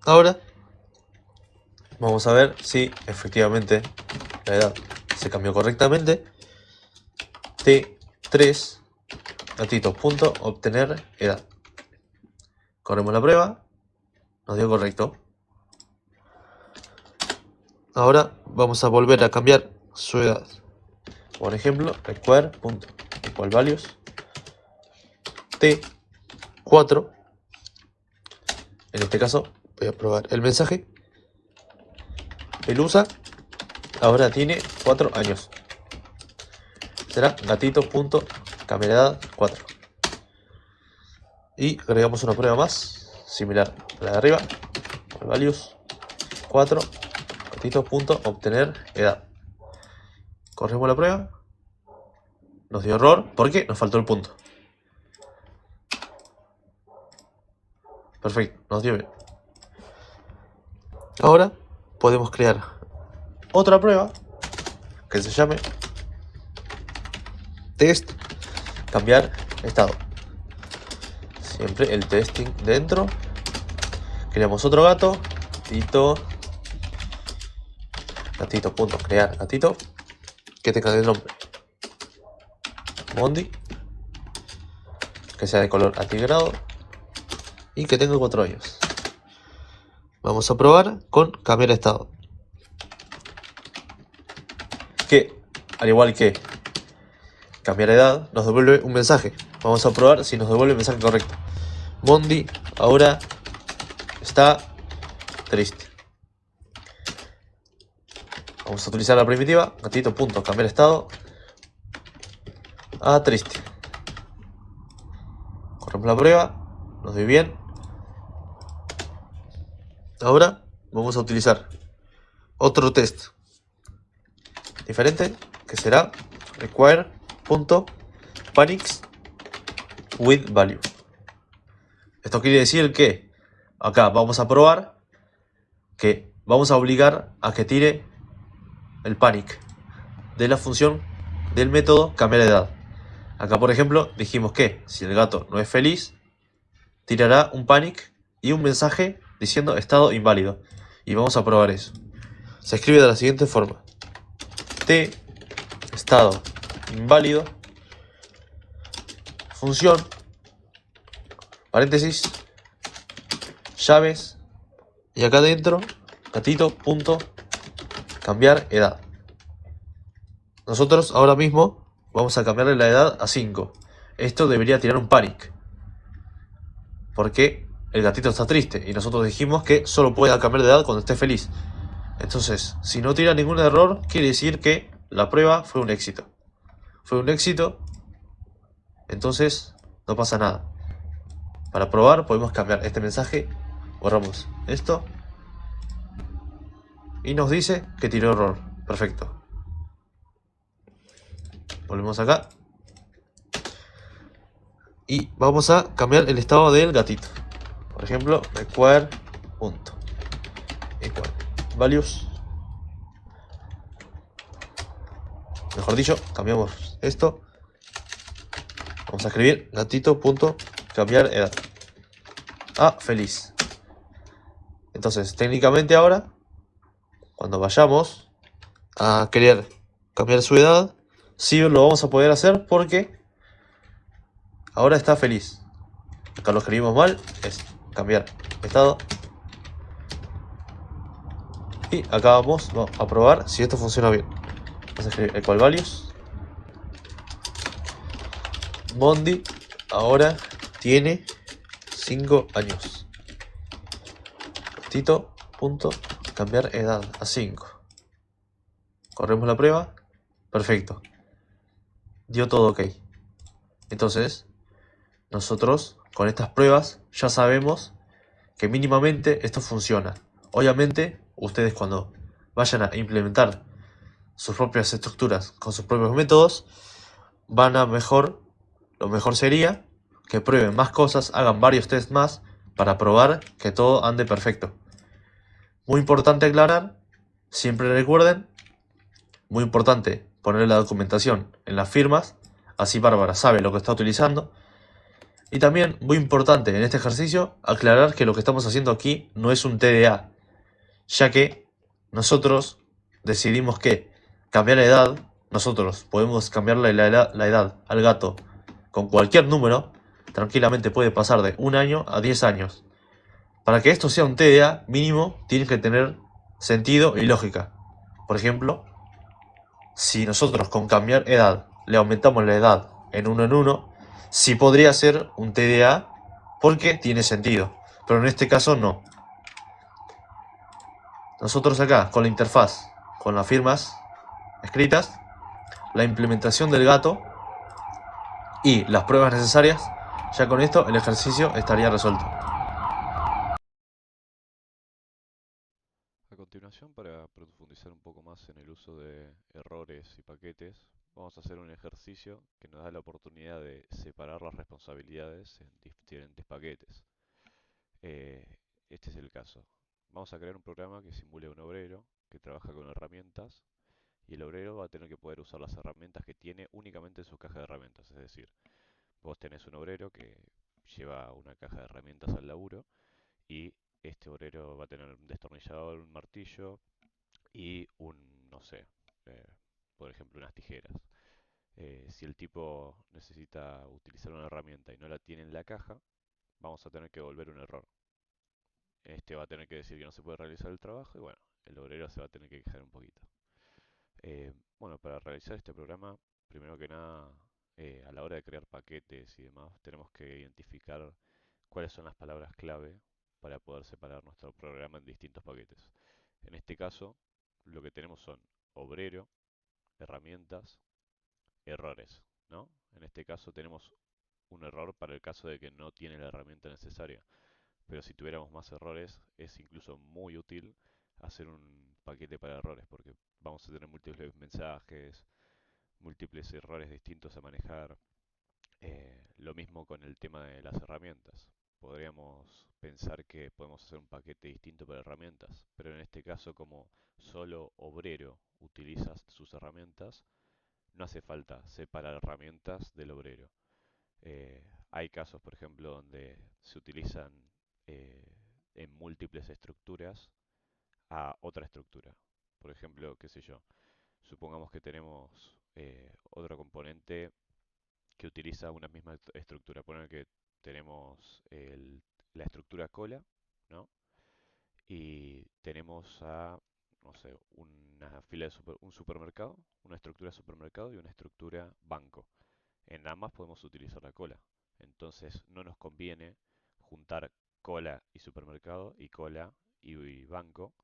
Ahora vamos a ver si efectivamente la edad se cambió correctamente. T3 gatito.obtener edad. Corremos la prueba. Nos dio correcto. Ahora vamos a volver a cambiar su edad. Por ejemplo, require.equalValues T4. En este caso voy a probar el mensaje. Pelusa ahora tiene 4 años. Será gatito.cambiar edad 4. Y agregamos una prueba más, similar a la de arriba. Values 4 gatito.obtener edad. Corremos la prueba. Nos dio error porque nos faltó el punto. Perfecto, nos dio bien. Ahora podemos crear otra prueba que se llame test cambiar estado. Siempre el testing dentro. Creamos otro gato. Gatito.crear gatito. Que tenga el nombre Mondi. Que sea de color atigrado. Y que tenga 4 años. Vamos a probar con cambiar estado. Que, al igual que cambiar edad, nos devuelve un mensaje. Vamos a probar si nos devuelve el mensaje correcto. Mondi ahora está triste. Vamos a utilizar la primitiva gatito.cambiar estado a triste. Corremos la prueba. Nos dio bien. Ahora vamos a utilizar otro test diferente que será require.panics with value. Esto quiere decir que acá vamos a probar que vamos a obligar a que tire el panic de la función del método cambiar de edad. Acá, por ejemplo, dijimos que si el gato no es feliz, tirará un panic y un mensaje diciendo estado inválido. Y vamos a probar eso. Se escribe de la siguiente forma: T estado inválido función paréntesis llaves y acá dentro gatito.cambiar edad. Nosotros ahora mismo vamos a cambiarle la edad a 5. Esto debería tirar un panic porque el gatito está triste y nosotros dijimos que solo puede cambiar de edad cuando esté feliz. Entonces, si no tira ningún error, quiere decir que la prueba fue un éxito. Fue un éxito, entonces no pasa nada. Para probar podemos cambiar este mensaje, borramos esto y nos dice que tiró error. Perfecto. Volvemos acá y vamos a cambiar el estado del gatito. Por ejemplo, require.equalValues. Mejor dicho, cambiamos esto. Vamos a escribir gatito.cambiar edad a feliz. Entonces, técnicamente ahora, cuando vayamos a querer cambiar su edad, sí lo vamos a poder hacer porque ahora está feliz. Acá lo escribimos mal, es cambiar estado. Y acá vamos a probar si esto funciona bien. Vamos a escribir equal values. Mondi ahora tiene 5 años. Tito, punto, cambiar edad a 5. Corremos la prueba. Perfecto. Dio todo ok. Entonces, nosotros con estas pruebas ya sabemos que mínimamente esto funciona. Obviamente, ustedes cuando vayan a implementar sus propias estructuras con sus propios métodos, van a lo mejor sería que prueben más cosas, hagan varios tests más para probar que todo ande perfecto. Muy importante aclarar, siempre recuerden, muy importante poner la documentación en las firmas, así Bárbara sabe lo que está utilizando. Y también, muy importante en este ejercicio, aclarar que lo que estamos haciendo aquí no es un TDA, ya que nosotros decidimos que cambiar la edad, nosotros podemos cambiarle la edad al gato con cualquier número, tranquilamente puede pasar de 1 año a 10 años. Para que esto sea un TDA mínimo, tiene que tener sentido y lógica. Por ejemplo, si nosotros con cambiar edad le aumentamos la edad en uno, sí podría ser un TDA porque tiene sentido, pero en este caso no. Nosotros acá, con la interfaz, con las firmas escritas, la implementación del gato y las pruebas necesarias, ya con esto el ejercicio estaría resuelto. A continuación, para profundizar un poco más en el uso de errores y paquetes, vamos a hacer un ejercicio que nos da la oportunidad de separar las responsabilidades en diferentes paquetes. Eh, este es el caso. Vamos a crear un programa que simule un obrero que trabaja con herramientas y el obrero va a tener que poder usar las herramientas que tiene únicamente en su caja de herramientas. Es decir, vos tenés un obrero que lleva una caja de herramientas al laburo y este obrero va a tener un destornillador, un martillo y no sé, eh, por ejemplo, unas tijeras. Si el tipo necesita utilizar una herramienta y no la tiene en la caja, vamos a tener que devolver un error. Este va a tener que decir que no se puede realizar el trabajo y bueno, el obrero se va a tener que quejar un poquito. Bueno, para realizar este programa, primero que nada, a la hora de crear paquetes y demás, tenemos que identificar cuáles son las palabras clave para poder separar nuestro programa en distintos paquetes. En este caso, lo que tenemos son obrero, herramientas, errores, ¿no? En este caso tenemos un error para el caso de que no tiene la herramienta necesaria. Pero si tuviéramos más errores, es incluso muy útil hacer un paquete para errores, porque vamos a tener múltiples mensajes, múltiples errores distintos a manejar. Lo mismo con el tema de las herramientas. Podríamos pensar que podemos hacer un paquete distinto para herramientas, pero en este caso, como solo obrero utiliza sus herramientas, no hace falta separar herramientas del obrero. Hay casos, por ejemplo, donde se utilizan eh, en múltiples estructuras a otra estructura. Por ejemplo, qué sé yo, supongamos que tenemos otro componente que utiliza una misma estructura. Poner que tenemos la estructura cola, ¿no? Y tenemos no sé, una fila de un supermercado, una estructura de supermercado y una estructura banco. En ambas podemos utilizar la cola. Entonces no nos conviene juntar cola y supermercado y cola y banco,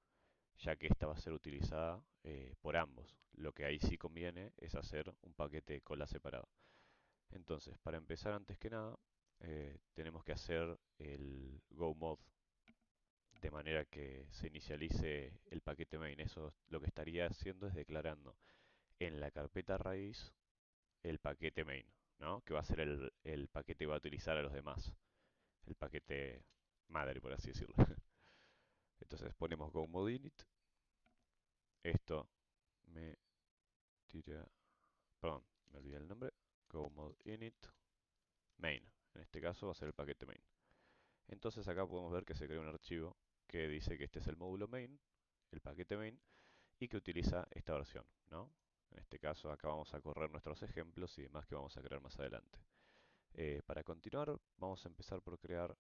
ya que esta va a ser utilizada por ambos. Lo que ahí sí conviene es hacer un paquete de cola separado. Entonces, para empezar, antes que nada, tenemos que hacer el go mode de manera que se inicialice el paquete main. Eso lo que estaría haciendo es declarando en la carpeta raíz el paquete main, ¿no? Que va a ser el paquete que va a utilizar a los demás, el paquete madre, por así decirlo. Entonces ponemos go mode init, esto me tira, perdón, me olvidé el nombre, go mode init main, en este caso va a ser el paquete main. Entonces acá podemos ver que se crea un archivo que dice que este es el módulo main, el paquete main, y que utiliza esta versión, ¿no? En este caso acá vamos a correr nuestros ejemplos y demás que vamos a crear más adelante. Para continuar, vamos a empezar por crear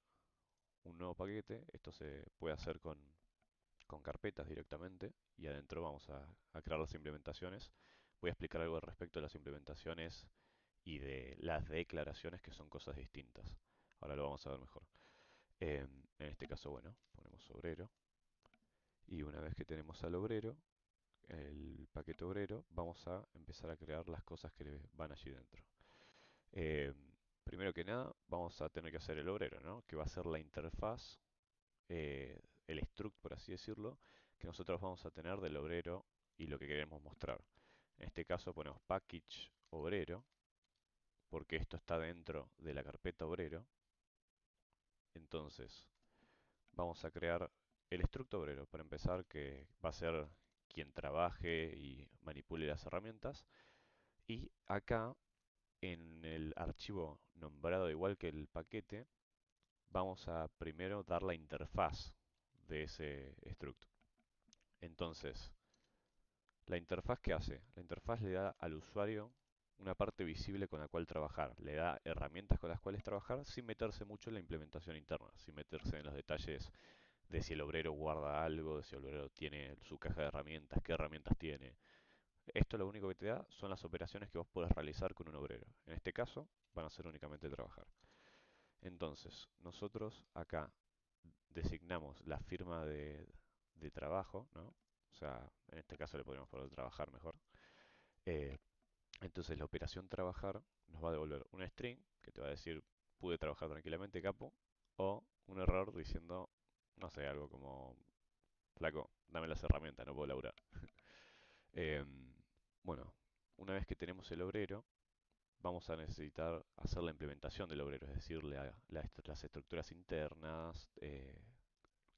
un nuevo paquete. Esto se puede hacer con carpetas directamente y adentro vamos a crear las implementaciones. Voy a explicar algo al respecto de las implementaciones y de las declaraciones, que son cosas distintas. Ahora lo vamos a ver mejor. En este caso, bueno, ponemos obrero. Y una vez que tenemos al obrero, el paquete obrero, vamos a empezar a crear las cosas que van allí dentro. Eh, Primero que nada, vamos a tener que hacer el obrero, ¿no? Que va a ser la interfaz, el struct, por así decirlo, que nosotros vamos a tener del obrero y lo que queremos mostrar. En este caso ponemos package obrero, porque esto está dentro de la carpeta obrero. Entonces, vamos a crear el struct obrero, para empezar, que va a ser quien trabaje y manipule las herramientas. Y acá, en el archivo nombrado igual que el paquete, vamos a primero dar la interfaz de ese struct. Entonces, la interfaz, ¿qué hace? La interfaz le da al usuario una parte visible con la cual trabajar, le da herramientas con las cuales trabajar sin meterse mucho en la implementación interna, sin meterse en los detalles de si el obrero guarda algo, de si el obrero tiene su caja de herramientas, qué herramientas tiene. Esto lo único que te da son las operaciones que vos podés realizar con un obrero. En este caso, van a ser únicamente trabajar. Entonces, nosotros acá designamos la firma de trabajo, ¿no? O sea, en este caso le podríamos poner trabajar mejor. Eh, entonces la operación trabajar nos va a devolver una string que te va a decir pude trabajar tranquilamente, capo, o un error diciendo, no sé, algo como flaco, dame las herramientas, no puedo laburar. Em, bueno, una vez que tenemos el obrero, vamos a necesitar hacer la implementación del obrero, es decir, las estructuras internas,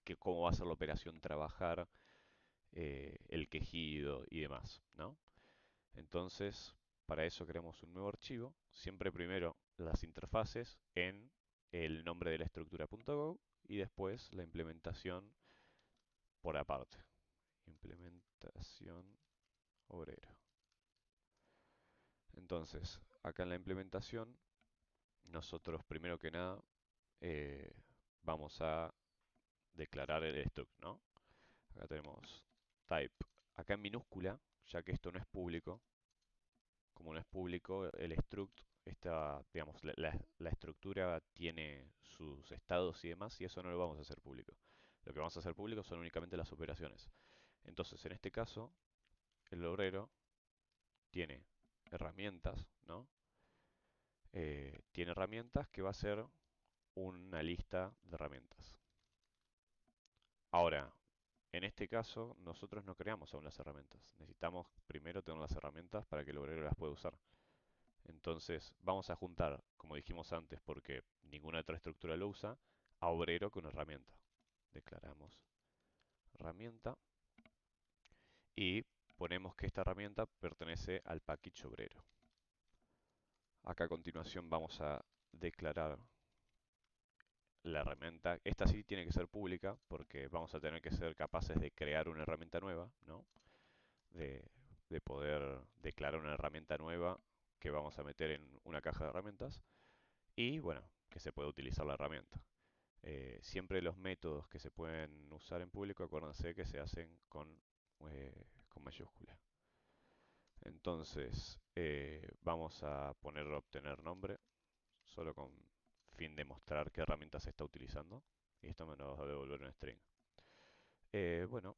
que cómo va a ser la operación trabajar, el quejido y demás, ¿no? Entonces, para eso creamos un nuevo archivo, siempre primero las interfaces en el nombre de la estructura.go y después la implementación por aparte. Implementación obrero. Entonces, acá en la implementación, nosotros primero que nada eh, vamos a declarar el struct, ¿no? Acá tenemos type, acá en minúscula, ya que esto no es público. Como no es público, el struct, digamos, la estructura tiene sus estados y demás, y eso no lo vamos a hacer público. Lo que vamos a hacer público son únicamente las operaciones. Entonces, en este caso, el obrero tiene herramientas, ¿no? Tiene herramientas que va a ser una lista de herramientas. Ahora, en este caso, nosotros no creamos aún las herramientas. Necesitamos primero tener las herramientas para que el obrero las pueda usar. Entonces, vamos a juntar, como dijimos antes, porque ninguna otra estructura lo usa, a obrero con herramienta. Declaramos herramienta y ponemos que esta herramienta pertenece al package obrero. Acá a continuación vamos a declarar la herramienta. Esta sí tiene que ser pública porque vamos a tener que ser capaces de crear una herramienta nueva, ¿no? De, de poder declarar una herramienta nueva que vamos a meter en una caja de herramientas y, bueno, que se pueda utilizar la herramienta. Siempre los métodos que se pueden usar en público, acuérdense que se hacen con mayúscula. Entonces, vamos a poner obtener nombre, solo con fin de mostrar qué herramienta se está utilizando. Y esto me nos va a devolver un string. Bueno,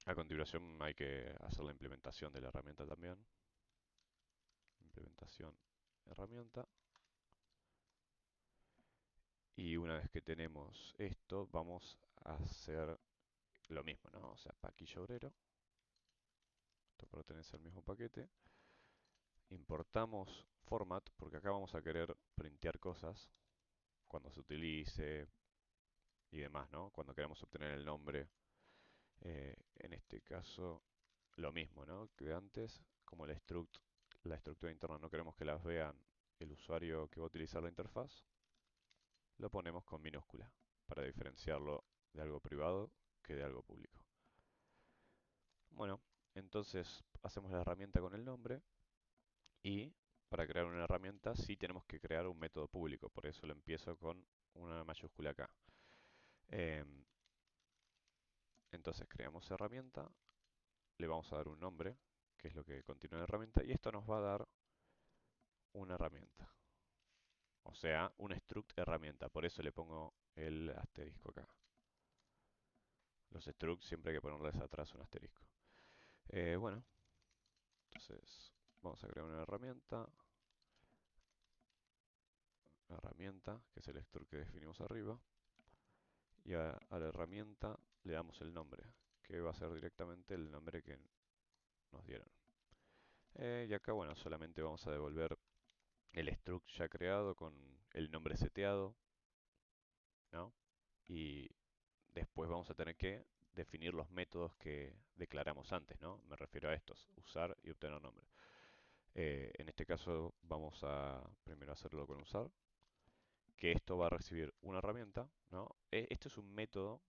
a continuación hay que hacer la implementación de la herramienta también. Implementación herramienta. Y una vez que tenemos esto, vamos a hacer lo mismo, ¿no? O sea, paquillo obrero. Esto pertenece al mismo paquete. Importamos format, porque acá vamos a querer printear cosas cuando se utilice y demás, ¿no? Cuando queremos obtener el nombre. En este caso, lo mismo, ¿no? Que antes, como la estructura interna no queremos que las vean el usuario que va a utilizar la interfaz, lo ponemos con minúscula para diferenciarlo de algo privado que de algo público. Bueno, entonces hacemos la herramienta con el nombre y para crear una herramienta sí tenemos que crear un método público, por eso lo empiezo con una mayúscula acá. Em, entonces creamos herramienta, le vamos a dar un nombre, que es lo que contiene la herramienta, y esto nos va a dar una herramienta. O sea, un struct herramienta, por eso le pongo el asterisco acá. Los structs siempre hay que ponerles atrás un asterisco. Bueno, entonces vamos a crear una herramienta, que es el struct que definimos arriba, y a la herramienta le damos el nombre, que va a ser directamente el nombre que nos dieron. Y acá, bueno, solamente vamos a devolver el struct ya creado con el nombre seteado, ¿no? Y después vamos a tener que definir los métodos que declaramos antes, ¿no? Me refiero a estos, usar y obtener nombre. En este caso vamos a primero hacerlo con usar, que esto va a recibir una herramienta, ¿no? Esto es un método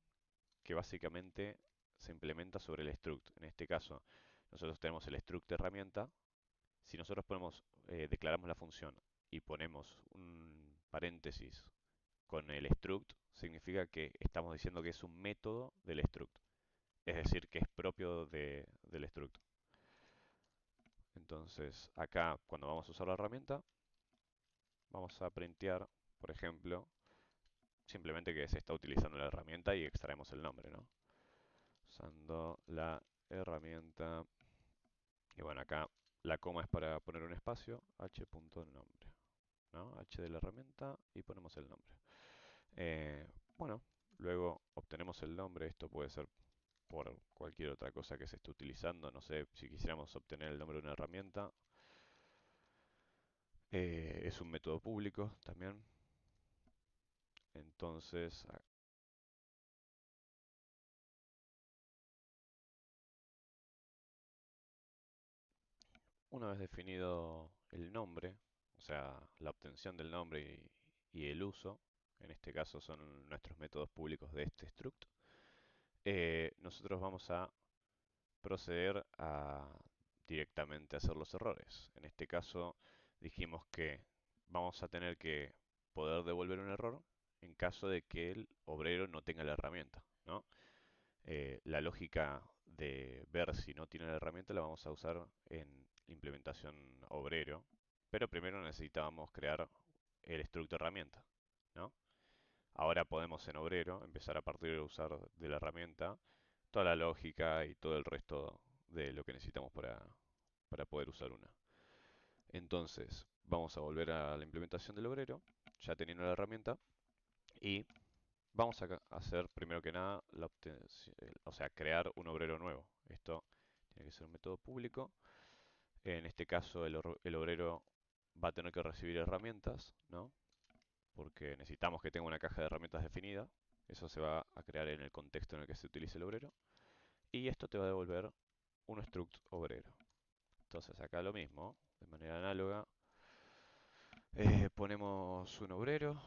que básicamente se implementa sobre el struct. En este caso, nosotros tenemos el struct herramienta. Si nosotros declaramos la función y ponemos un paréntesis con el struct, significa que estamos diciendo que es un método del struct. Es decir, que es propio del struct. Entonces, acá, cuando vamos a usar la herramienta, vamos a printear, por ejemplo, simplemente que se está utilizando la herramienta y extraemos el nombre, ¿no? Usando la herramienta. Y bueno, acá la coma es para poner un espacio, h.nombre, ¿no? H de la herramienta y ponemos el nombre. Eh, bueno, luego obtenemos el nombre, esto puede ser por cualquier otra cosa que se esté utilizando, no sé, si quisiéramos obtener el nombre de una herramienta, es un método público también, entonces una vez definido el nombre, o sea, la obtención del nombre y el uso, en este caso son nuestros métodos públicos de este struct, nosotros vamos a proceder a directamente hacer los errores. En este caso dijimos que vamos a tener que poder devolver un error en caso de que el obrero no tenga la herramienta, ¿no? La lógica de ver si no tiene la herramienta la vamos a usar en implementación obrero, pero primero necesitábamos crear el struct herramienta, ¿no? Ahora podemos en obrero empezar a partir de usar de la herramienta toda la lógica y todo el resto de lo que necesitamos para poder usar una. Entonces, vamos a volver a la implementación del obrero, ya teniendo la herramienta, y vamos a hacer primero que nada, o sea, crear un obrero nuevo. Esto tiene que ser un método público. En este caso, el obrero va a tener que recibir herramientas, ¿no? Porque necesitamos que tenga una caja de herramientas definida. Eso se va a crear en el contexto en el que se utilice el obrero. Y esto te va a devolver un struct obrero. Entonces acá lo mismo, de manera análoga, ponemos un obrero.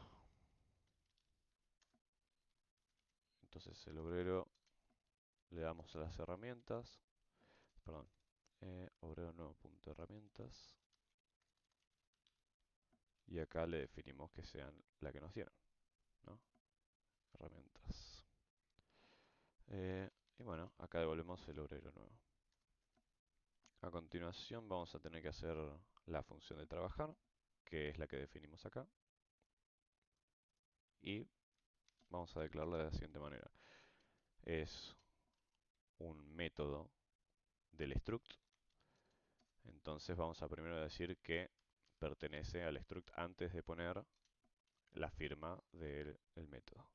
Entonces el obrero le damos a las herramientas, perdón, obrero nuevo.herramientas y acá le definimos que sean la que nos dieron, ¿no? Herramientas. Y bueno, acá devolvemos el obrero nuevo. A continuación vamos a tener que hacer la función de trabajar, que es la que definimos acá, y vamos a declararla de la siguiente manera. Es un método del struct, entonces vamos a primero decir que pertenece al struct antes de poner la firma del método.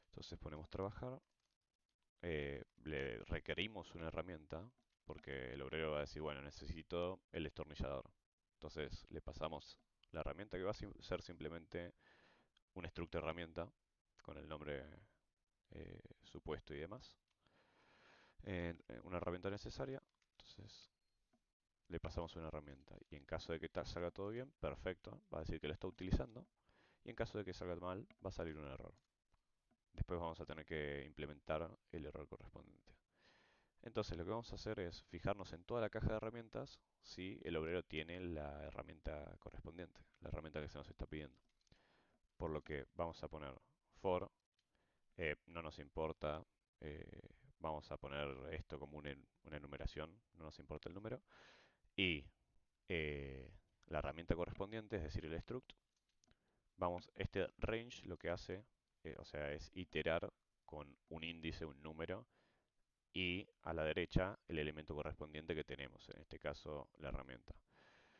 Entonces ponemos trabajar, le requerimos una herramienta, porque el obrero va a decir, bueno, necesito el destornillador. Entonces le pasamos la herramienta que va a ser simplemente un struct herramienta con el nombre supuesto y demás. Una herramienta necesaria, entonces le pasamos una herramienta. Y en caso de que salga todo bien, perfecto, va a decir que lo está utilizando. Y en caso de que salga mal, va a salir un error. Después vamos a tener que implementar el error correspondiente. Entonces lo que vamos a hacer es fijarnos en toda la caja de herramientas si el obrero tiene la herramienta correspondiente, la herramienta que se nos está pidiendo. Por lo que vamos a poner for, no nos importa, eh, vamos a poner esto como una enumeración, no nos importa el número, y la herramienta correspondiente, es decir, el struct, este range lo que hace, o sea, es iterar con un índice, un número, y a la derecha el elemento correspondiente que tenemos, en este caso la herramienta.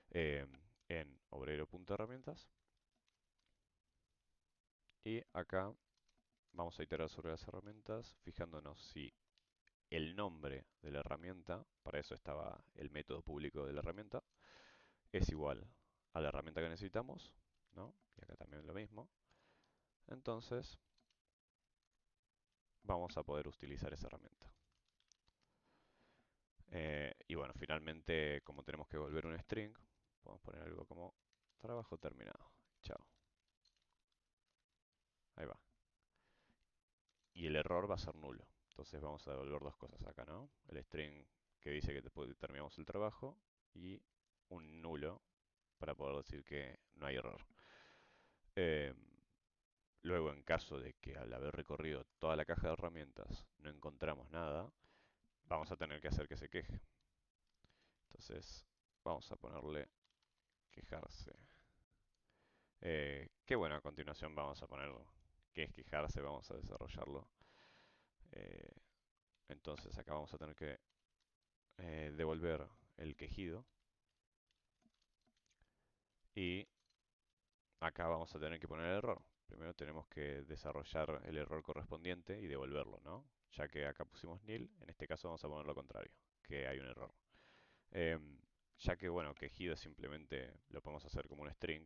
Eh, en obrero.herramientas, y acá vamos a iterar sobre las herramientas, fijándonos si el nombre de la herramienta, para eso estaba el método público de la herramienta, es igual a la herramienta que necesitamos, ¿no? Y acá también lo mismo. Entonces, vamos a poder utilizar esa herramienta. Y bueno, finalmente, como tenemos que volver un string, podemos poner algo como trabajo terminado. Chao. Ahí va. Y el error va a ser nulo. Entonces vamos a devolver dos cosas acá, ¿no? El string que dice que terminamos el trabajo y un nulo para poder decir que no hay error. Eh, Luego, en caso de que al haber recorrido toda la caja de herramientas no encontramos nada, vamos a tener que hacer que se queje. Entonces, vamos a ponerle quejarse. Que bueno, a continuación vamos a poner qué es quejarse, vamos a desarrollarlo. Eh, entonces, acá vamos a tener que devolver el quejido. Y acá vamos a tener que poner el error. Primero tenemos que desarrollar el error correspondiente y devolverlo, ¿no? Ya que acá pusimos nil, en este caso vamos a poner lo contrario, que hay un error. Ya que, bueno, quejido simplemente lo podemos hacer como un string,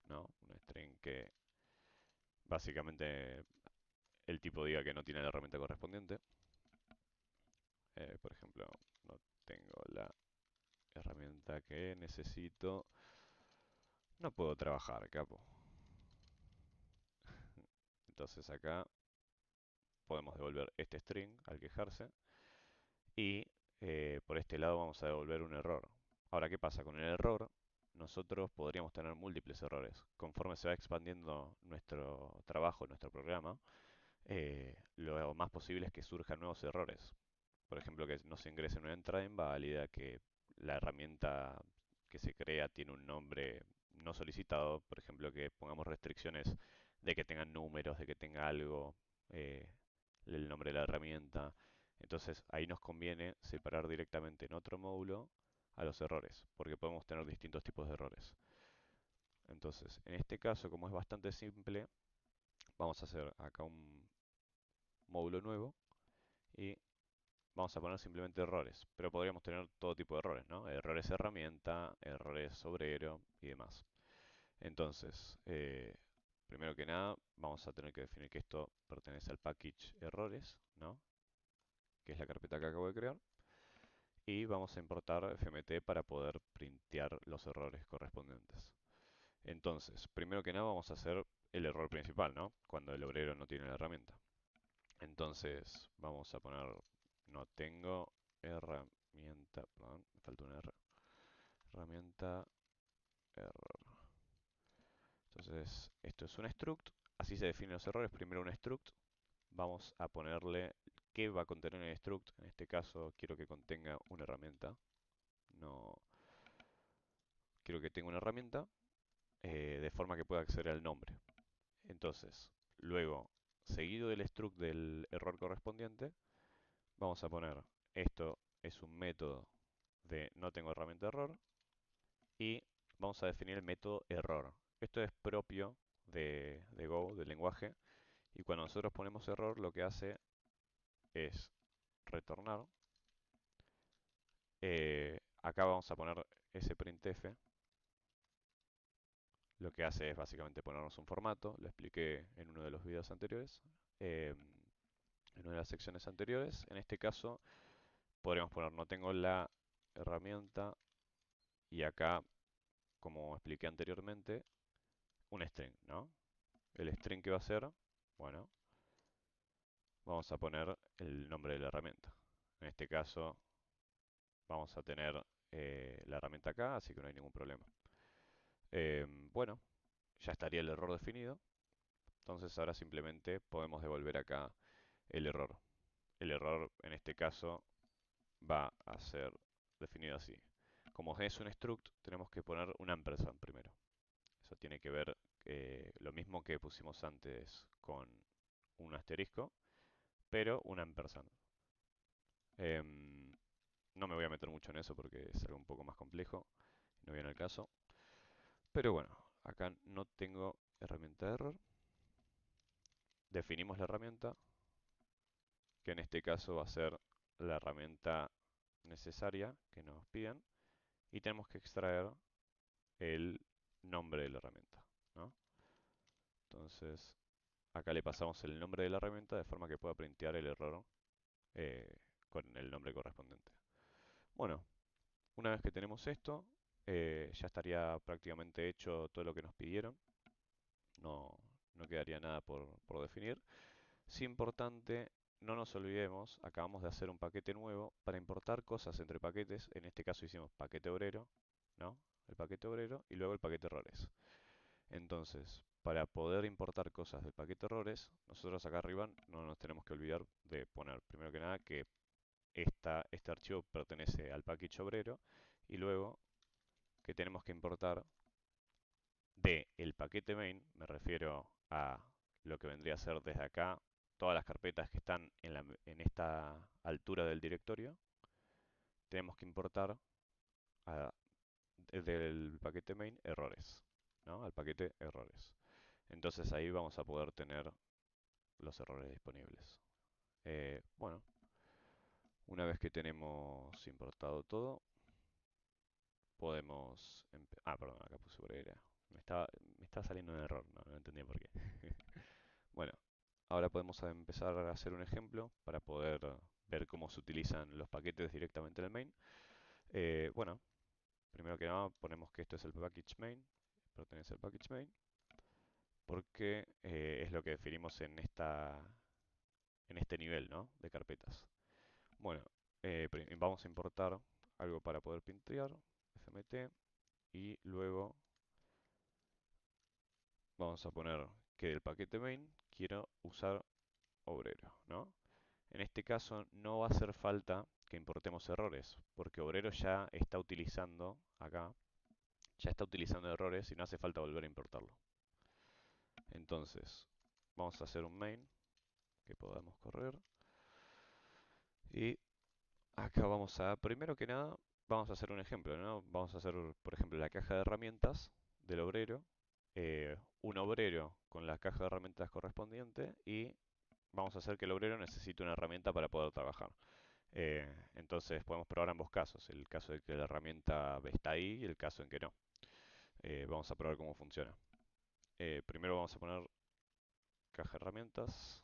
¿no? Un string que básicamente el tipo diga que no tiene la herramienta correspondiente. Por ejemplo, no tengo la herramienta que necesito. No puedo trabajar, capo. Entonces acá podemos devolver este string al quejarse y por este lado vamos a devolver un error. Ahora, ¿qué pasa? Con el error nosotros podríamos tener múltiples errores. Conforme se va expandiendo nuestro trabajo, nuestro programa, lo más posible es que surjan nuevos errores. Por ejemplo, que no se ingrese una entrada inválida, que la herramienta que se crea tiene un nombre no solicitado, por ejemplo, que pongamos restricciones de que tengan números, de que tenga algo, eh, el nombre de la herramienta. Entonces ahí nos conviene separar directamente en otro módulo a los errores, porque podemos tener distintos tipos de errores. Entonces, en este caso, como es bastante simple, vamos a hacer acá un módulo nuevo y vamos a poner simplemente errores, pero podríamos tener todo tipo de errores, ¿no? Errores herramienta, errores obrero y demás. Entonces, primero que nada, vamos a tener que definir que esto pertenece al package errores, ¿no? Que es la carpeta que acabo de crear. Y vamos a importar fmt para poder printear los errores correspondientes. Entonces, primero que nada vamos a hacer el error principal, ¿no? Cuando el obrero no tiene la herramienta. Entonces, vamos a poner no tengo herramienta, perdón, me falta una R, herramienta error. Entonces, esto es un struct, así se definen los errores, primero un struct, vamos a ponerle qué va a contener el struct, en este caso quiero que contenga una herramienta, no quiero que tenga una herramienta, de forma que pueda acceder al nombre. Entonces, luego, seguido del struct del error correspondiente, vamos a poner esto es un método de no tengo herramienta error y vamos a definir el método error. Esto es propio de Go, del lenguaje, y cuando nosotros ponemos error lo que hace es retornar. Acá vamos a poner ese printf. Lo que hace es básicamente ponernos un formato, lo expliqué en uno de los videos anteriores, en una de las secciones anteriores. En este caso podríamos poner no tengo la herramienta y acá, como expliqué anteriormente, un string, ¿no? El string que va a ser, bueno, vamos a poner el nombre de la herramienta. En este caso vamos a tener la herramienta acá, así que no hay ningún problema. Bueno, ya estaría el error definido. Entonces ahora simplemente podemos devolver acá el error. El error en este caso va a ser definido así. Como es un struct, tenemos que poner un ampersand primero. Eso tiene que ver lo mismo que pusimos antes con un asterisco, pero un ampersand. Em, no me voy a meter mucho en eso porque es algo un poco más complejo, no viene al caso. Pero bueno, acá no tengo herramienta error. Definimos la herramienta, que en este caso va a ser la herramienta necesaria que nos piden, y tenemos que extraer el nombre de la herramienta, ¿no? Entonces, acá le pasamos el nombre de la herramienta de forma que pueda printear el error eh, con el nombre correspondiente. Bueno, una vez que tenemos esto, ya estaría prácticamente hecho todo lo que nos pidieron. No, no quedaría nada por definir. Sí, importante, no nos olvidemos, acabamos de hacer un paquete nuevo para importar cosas entre paquetes. En este caso hicimos paquete obrero, ¿no? El paquete obrero y luego el paquete errores. Entonces, para poder importar cosas del paquete errores, nosotros acá arriba no nos tenemos que olvidar de poner, primero que nada, que este archivo pertenece al package obrero y luego que tenemos que importar de el paquete main, me refiero a lo que vendría a ser desde acá todas las carpetas que están en esta altura del directorio, tenemos que importar a- del paquete main errores, ¿no? Al paquete errores. Entonces ahí vamos a poder tener los errores disponibles. Bueno, una vez que tenemos importado todo, podemos... perdón, acá puse obrera. Me estaba saliendo un error, no entendía por qué. Bueno, ahora podemos empezar a hacer un ejemplo para poder ver cómo se utilizan los paquetes directamente en el main. Bueno, primero que nada ponemos que esto es el package main, pertenece al package main, porque es lo que definimos en este nivel, ¿no? De carpetas. Bueno, vamos a importar algo para poder printear, fmt, y luego vamos a poner que del paquete main quiero usar obrero, ¿no? En este caso no va a hacer falta que importemos errores, porque obrero ya está utilizando acá, ya está utilizando errores y no hace falta volver a importarlo. Entonces, vamos a hacer un main que podamos correr y acá vamos a, primero que nada, vamos a hacer un ejemplo, ¿no? Vamos a hacer, por ejemplo, la caja de herramientas del obrero, un obrero con la caja de herramientas correspondiente y vamos a hacer que el obrero necesite una herramienta para poder trabajar. Entonces podemos probar ambos casos, el caso de que la herramienta está ahí y el caso en que no. Vamos a probar cómo funciona. Primero vamos a poner caja de herramientas.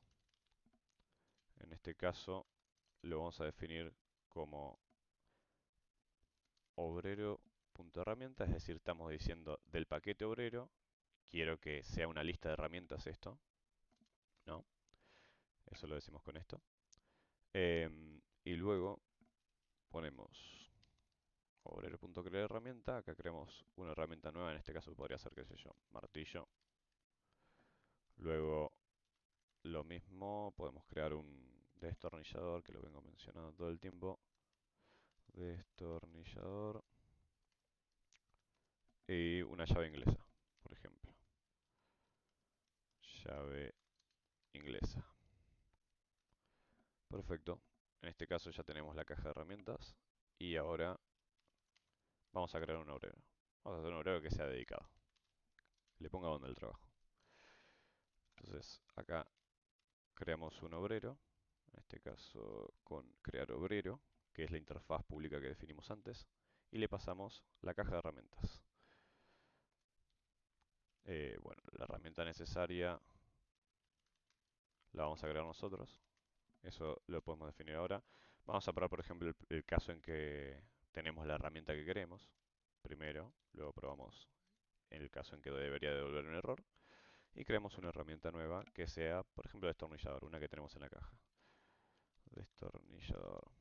En este caso lo vamos a definir como obrero.herramienta, es decir, estamos diciendo del paquete obrero, quiero que sea una lista de herramientas esto, ¿no? Eso lo decimos con esto. Y luego ponemos obrero.crear herramienta, acá creamos una herramienta nueva, en este caso podría ser, qué sé yo, martillo. Luego lo mismo, podemos crear un destornillador, que lo vengo mencionando todo el tiempo. Destornillador y una llave inglesa, por ejemplo. Llave inglesa. Perfecto. En este caso ya tenemos la caja de herramientas y ahora vamos a crear un obrero. Vamos a hacer un obrero que sea dedicado, que le ponga donde el trabajo. Entonces acá creamos un obrero, en este caso con crear obrero, que es la interfaz pública que definimos antes, y le pasamos la caja de herramientas. Bueno, la herramienta necesaria la vamos a crear nosotros, eso lo podemos definir ahora. Vamos a probar, por ejemplo, el caso en que tenemos la herramienta que queremos, primero, luego probamos en el caso en que debería devolver un error, y creamos una herramienta nueva que sea, por ejemplo, destornillador, una que tenemos en la caja. Destornillador.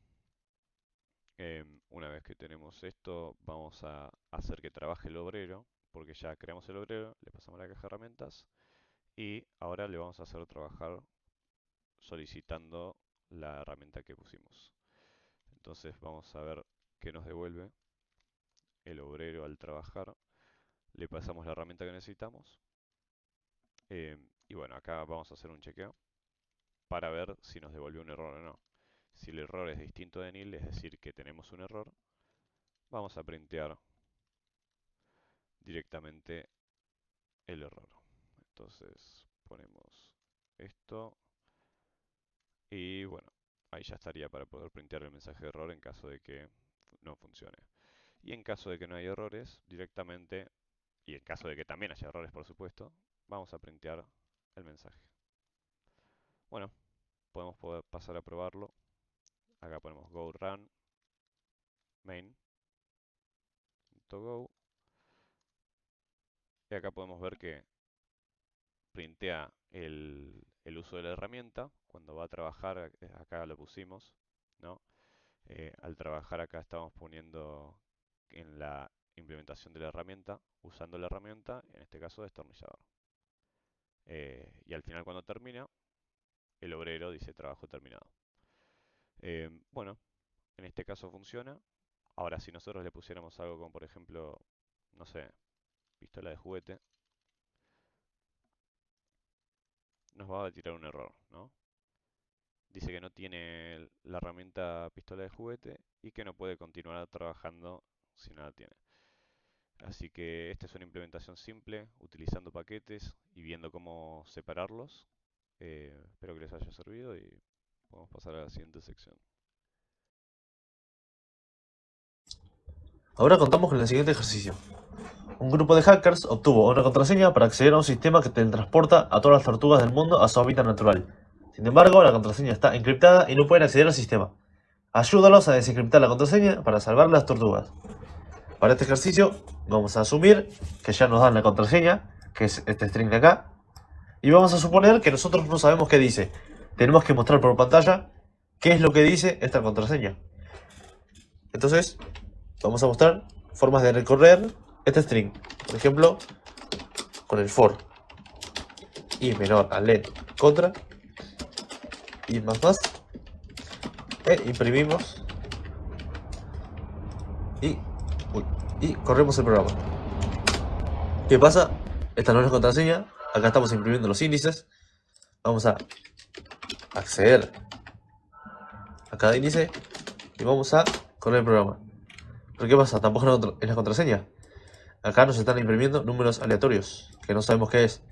Una vez que tenemos esto, vamos a hacer que trabaje el obrero, porque ya creamos el obrero, le pasamos la caja de herramientas y ahora le vamos a hacer trabajar solicitando la herramienta que pusimos. Entonces vamos a ver qué nos devuelve el obrero al trabajar. Le pasamos la herramienta que necesitamos. Y bueno, acá vamos a hacer un chequeo para ver si nos devolvió un error o no. Si el error es distinto de nil, es decir, que tenemos un error, vamos a printear directamente el error. Entonces ponemos esto y bueno, ahí ya estaría para poder printear el mensaje de error en caso de que no funcione. Y en caso de que no haya errores, directamente, y en caso de que también haya errores por supuesto, vamos a printear el mensaje. Bueno, podemos pasar a probarlo. Acá ponemos go run main.go y acá podemos ver que printea el uso de la herramienta. Cuando va a trabajar, acá lo pusimos, ¿no? Al trabajar acá estamos poniendo en la implementación de la herramienta, usando la herramienta, en este caso destornillador. Y al final cuando termina, el obrero dice trabajo terminado. Bueno, en este caso funciona. Ahora, si nosotros le pusiéramos algo como por ejemplo, no sé, pistola de juguete, nos va a tirar un error, ¿no? Dice que no tiene la herramienta pistola de juguete y que no puede continuar trabajando si no la tiene. Así que esta es una implementación simple, utilizando paquetes y viendo cómo separarlos. Espero que les haya servido y podemos pasar a la siguiente sección. Ahora contamos con el siguiente ejercicio. Un grupo de hackers obtuvo una contraseña para acceder a un sistema que teletransporta a todas las tortugas del mundo a su hábitat natural. Sin embargo, la contraseña está encriptada y no pueden acceder al sistema. Ayúdalos a desencriptar la contraseña para salvar las tortugas. Para este ejercicio vamos a asumir que ya nos dan la contraseña, que es este string de acá, y vamos a suponer que nosotros no sabemos qué dice. Tenemos que mostrar por pantalla qué es lo que dice esta contraseña. Entonces, vamos a mostrar formas de recorrer este string. Por ejemplo, con el for i menor a len contra y más e imprimimos y, y corremos el programa. ¿Qué pasa? Esta no es la contraseña. Acá estamos imprimiendo los índices. Vamos a acceder a cada índice y vamos a correr el programa. ¿Pero qué pasa? Tampoco es la contraseña. Acá nos están imprimiendo números aleatorios que no sabemos qué es.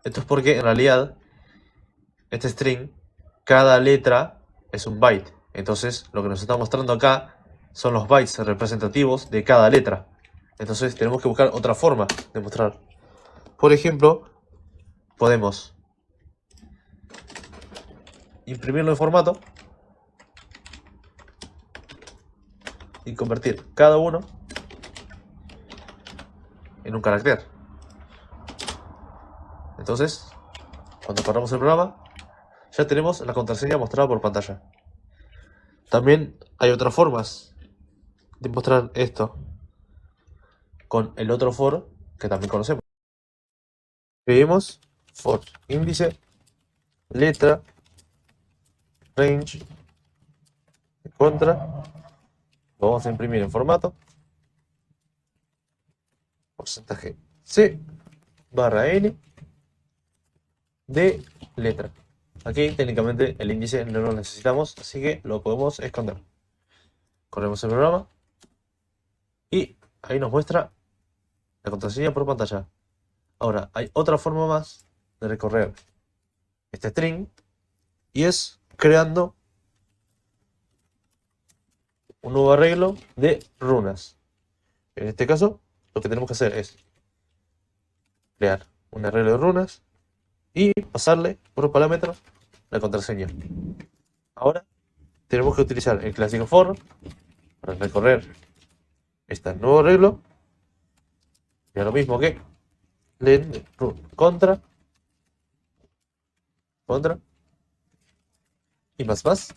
Esto es porque en realidad este string, cada letra es un byte. Entonces lo que nos está mostrando acá son los bytes representativos de cada letra. Entonces tenemos que buscar otra forma de mostrar. Por ejemplo, podemos imprimirlo en formato y convertir cada uno en un carácter. Entonces, cuando corramos el programa, ya tenemos la contraseña mostrada por pantalla. También hay otras formas de mostrar esto con el otro for que también conocemos. Escribimos for índice, letra, range, contra. Lo vamos a imprimir en formato. Porcentaje C barra N de letra. Aquí técnicamente el índice no lo necesitamos, así que lo podemos esconder. Corremos el programa y ahí nos muestra la contraseña por pantalla. Ahora, hay otra forma más de recorrer este string y es creando un nuevo arreglo de runas. En este caso, lo que tenemos que hacer es crear un arreglo de runas y pasarle por parámetro la contraseña. Ahora tenemos que utilizar el clásico for para recorrer este nuevo arreglo. Y lo mismo que len contra contra y más.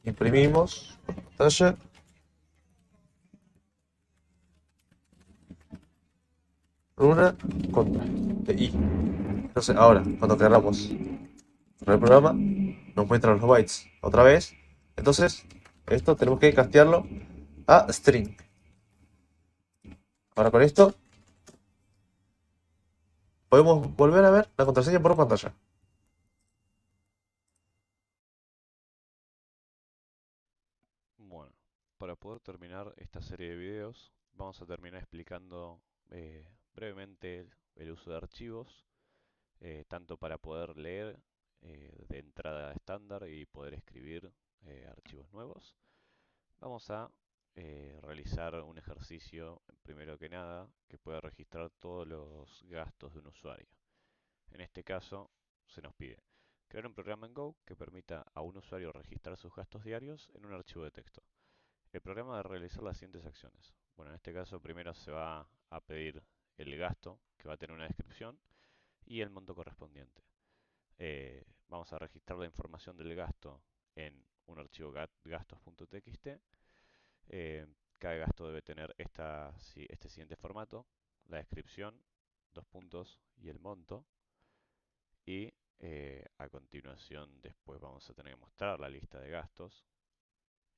Imprimimos por pantalla, una contra de i. Entonces ahora, cuando queramos cerrar el programa, nos muestra los bytes otra vez. Entonces, esto tenemos que castearlo a string. Ahora con esto podemos volver a ver la contraseña por pantalla. Bueno, para poder terminar esta serie de videos, vamos a terminar explicando brevemente el uso de archivos, tanto para poder leer de entrada estándar y poder escribir archivos nuevos. Vamos a realizar un ejercicio, primero que nada, que pueda registrar todos los gastos de un usuario. En este caso, se nos pide crear un programa en Go que permita a un usuario registrar sus gastos diarios en un archivo de texto. El programa va a realizar las siguientes acciones. Bueno, en este caso primero se va a pedir el gasto, que va a tener una descripción, y el monto correspondiente. Vamos a registrar la información del gasto en un archivo gastos.txt. Eh, Cada gasto debe tener este siguiente formato: la descripción, dos puntos y el monto. Y a continuación después vamos a tener que mostrar la lista de gastos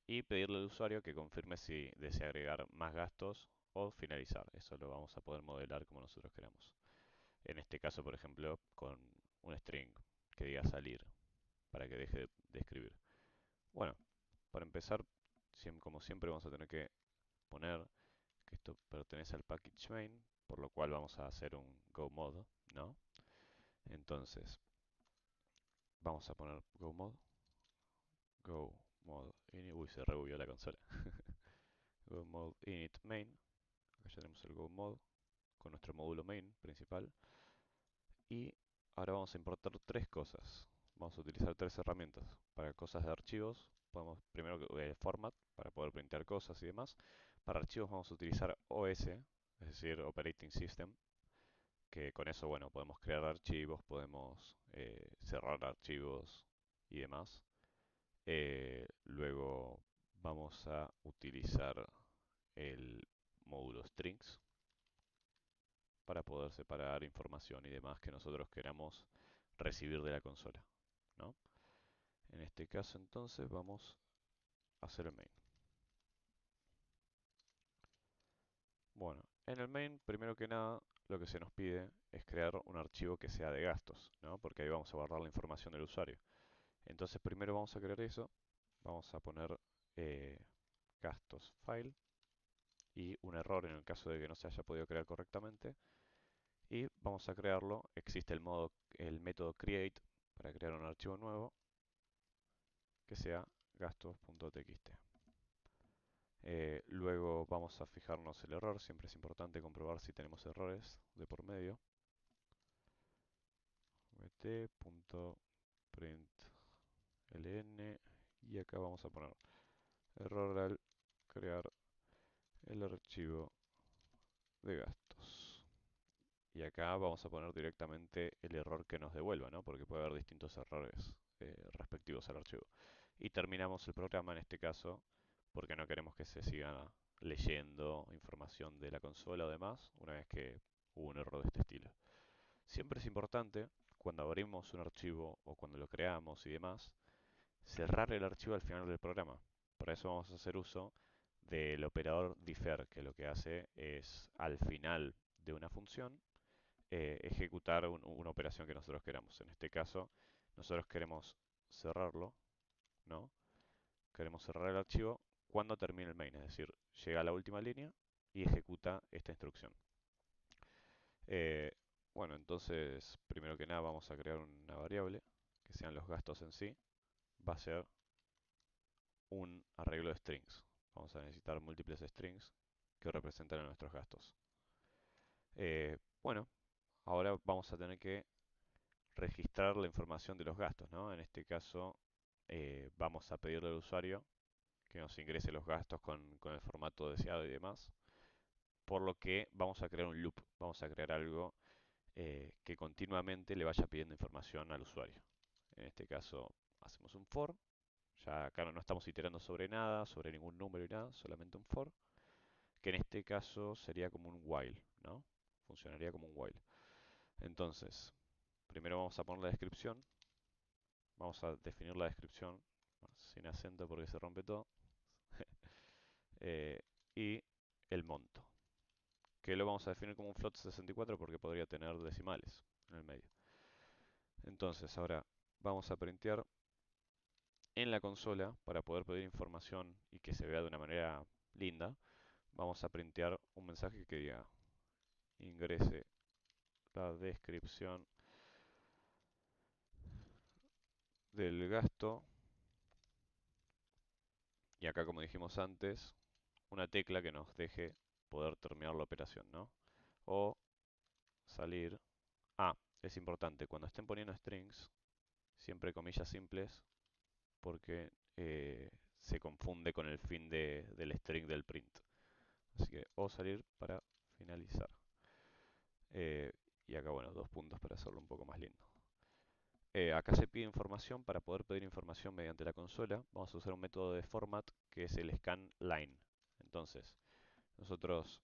y pedirle al usuario que confirme si desea agregar más gastos o finalizar. Eso lo vamos a poder modelar como nosotros queramos. En este caso, por ejemplo, con un string que diga salir para que deje de escribir. Bueno, para empezar, como siempre vamos a tener que poner que esto pertenece al package main, por lo cual vamos a hacer un go mode, ¿no? Entonces, vamos a poner go mode init. Uy, se rebugueó la consola. Go mode init main. Acá ya tenemos el go mode con nuestro módulo main principal. Y ahora vamos a importar tres cosas. Vamos a utilizar tres herramientas. Para cosas de archivos, podemos primero format para poder printar cosas y demás. Para archivos vamos a utilizar OS, es decir, Operating System, que con eso, bueno, podemos crear archivos, podemos cerrar archivos y demás. Luego vamos a utilizar el módulo strings para poder separar información y demás que nosotros queramos recibir de la consola, ¿no? En este caso entonces vamos a hacer el main. Bueno, en el main, primero que nada, lo que se nos pide es crear un archivo que sea de gastos, ¿no? Porque ahí vamos a guardar la información del usuario. Entonces primero vamos a crear eso, vamos a poner eh, gastos file y un error en el caso de que no se haya podido crear correctamente. Y vamos a crearlo. Existe el método create para crear un archivo nuevo que sea gastos.txt. Luego vamos a fijarnos el error. Siempre es importante comprobar si tenemos errores de por medio. mt.println y acá vamos a poner error al crear el archivo de gastos. Y acá vamos a poner directamente el error que nos devuelva, ¿no? Porque puede haber distintos errores respectivos al archivo. Y terminamos el programa en este caso porque no queremos que se siga leyendo información de la consola o demás una vez que hubo un error de este estilo. Siempre es importante, cuando abrimos un archivo o cuando lo creamos y demás, cerrar el archivo al final del programa. Para eso vamos a hacer uso del operador defer, que lo que hace es al final de una función ejecutar una operación que nosotros queramos. En este caso, nosotros queremos cerrarlo, ¿no? Queremos cerrar el archivo cuando termine el main, es decir, llega a la última línea y ejecuta esta instrucción. Eh, bueno, entonces, primero que nada vamos a crear una variable que sean los gastos en sí. Va a ser un arreglo de strings. Vamos a necesitar múltiples strings que representan a nuestros gastos. Bueno, ahora vamos a tener que registrar la información de los gastos, ¿no? En este caso, vamos a pedirle al usuario que nos ingrese los gastos con el formato deseado y demás. Por lo que vamos a crear un loop, vamos a crear algo que continuamente le vaya pidiendo información al usuario. En este caso hacemos un for, ya acá no estamos iterando sobre nada, sobre ningún número y nada, solamente un for, que en este caso sería como un while, ¿no? Funcionaría como un while. Entonces, primero vamos a poner la descripción, vamos a definir la descripción sin acento porque se rompe todo, eh, y el monto, que lo vamos a definir como un float 64 porque podría tener decimales en el medio. Entonces, ahora vamos a printear en la consola para poder pedir información y que se vea de una manera linda. Vamos a printear un mensaje que diga ingrese la descripción del gasto y acá, como dijimos antes, una tecla que nos deje poder terminar la operación, ¿no? O salir. Ah, es importante, cuando estén poniendo strings, siempre comillas simples porque se confunde con el fin del string del print. Así que o salir para finalizar. Eh, y acá, bueno, dos puntos para hacerlo un poco más lindo. Acá se pide información. Para poder pedir información mediante la consola, vamos a usar un método de format que es el scan line. Entonces, nosotros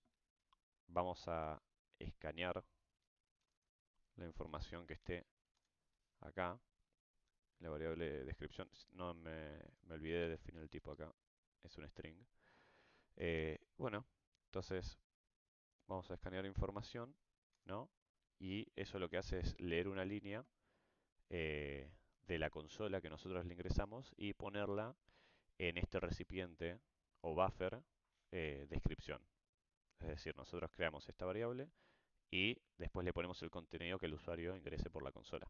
vamos a escanear la información que esté acá, la variable de descripción. No me olvidé de definir el tipo acá, es un string. Bueno, entonces vamos a escanear información, ¿no? Y eso lo que hace es leer una línea de la consola que nosotros le ingresamos y ponerla en este recipiente o buffer descripción. Es decir, nosotros creamos esta variable y después le ponemos el contenido que el usuario ingrese por la consola.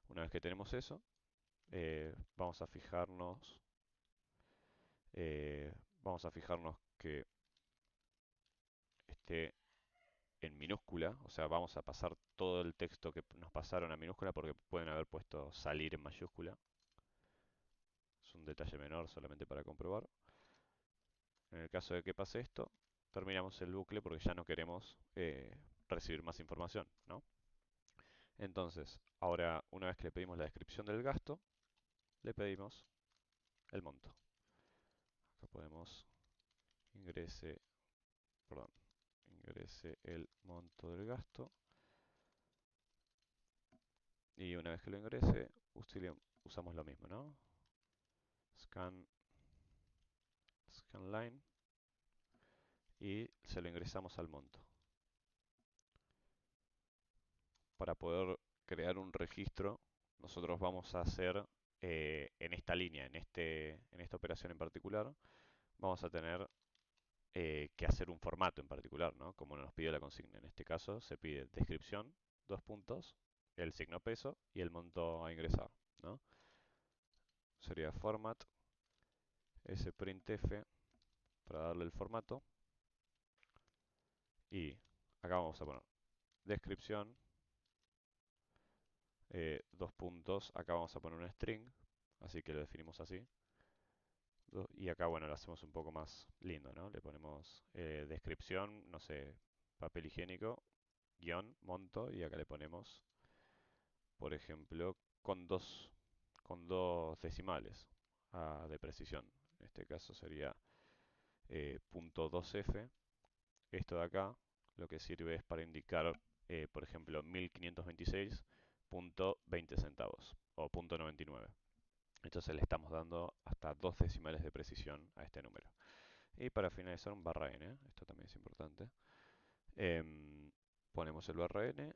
Una vez que tenemos eso, vamos a fijarnos, vamos a fijarnos que esté en minúscula, o sea, vamos a pasar todo el texto que nos pasaron a minúscula porque pueden haber puesto salir en mayúscula. Es un detalle menor solamente para comprobar. En el caso de que pase esto, terminamos el bucle porque ya no queremos recibir más información, ¿no? Entonces, ahora una vez que le pedimos la descripción del gasto, le pedimos el monto. Acá podemos ingrese, perdón, ingrese el monto del gasto y una vez que lo ingrese, usamos lo mismo, ¿no? Scan, scan line y se lo ingresamos al monto. Para poder crear un registro, nosotros vamos a hacer en esta línea, en esta operación en particular, vamos a tener que hacer un formato en particular, ¿no? Como nos pide la consigna. En este caso se pide descripción, dos puntos, el signo peso y el monto a ingresar, ¿no? Sería format sprintf para darle el formato y acá vamos a poner descripción, dos puntos, acá vamos a poner un string, así que lo definimos así. Y acá, bueno, lo hacemos un poco más lindo, ¿no? Le ponemos descripción, no sé, papel higiénico, guión, monto, y acá le ponemos, por ejemplo, con dos decimales de precisión. En este caso sería punto 2f. Esto de acá lo que sirve es para indicar, por ejemplo, 1526.20 centavos o punto 99. Entonces le estamos dando hasta dos decimales de precisión a este número. Y para finalizar un barra n, esto también es importante. Ponemos el barra n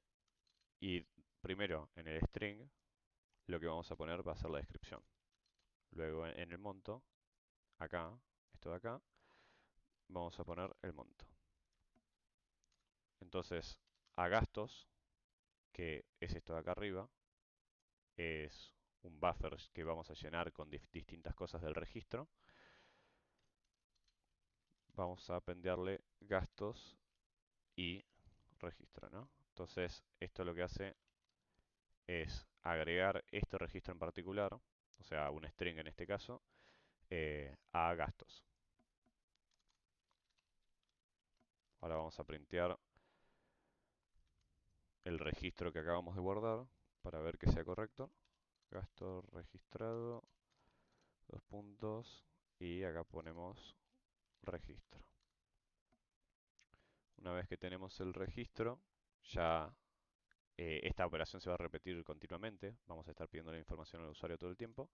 y primero en el string lo que vamos a poner va a ser la descripción. Luego en el monto, acá, esto de acá, vamos a poner el monto. Entonces, a gastos, que es esto de acá arriba, es un buffer que vamos a llenar con distintas cosas del registro. Vamos a pendiarle gastos y registro, ¿no? Entonces, esto lo que hace es agregar este registro en particular, o sea, un string en este caso, a gastos. Ahora vamos a printear el registro que acabamos de guardar para ver que sea correcto. Gasto registrado, dos puntos, y acá ponemos registro. Una vez que tenemos el registro, ya esta operación se va a repetir continuamente. Vamos a estar pidiendo la información al usuario todo el tiempo.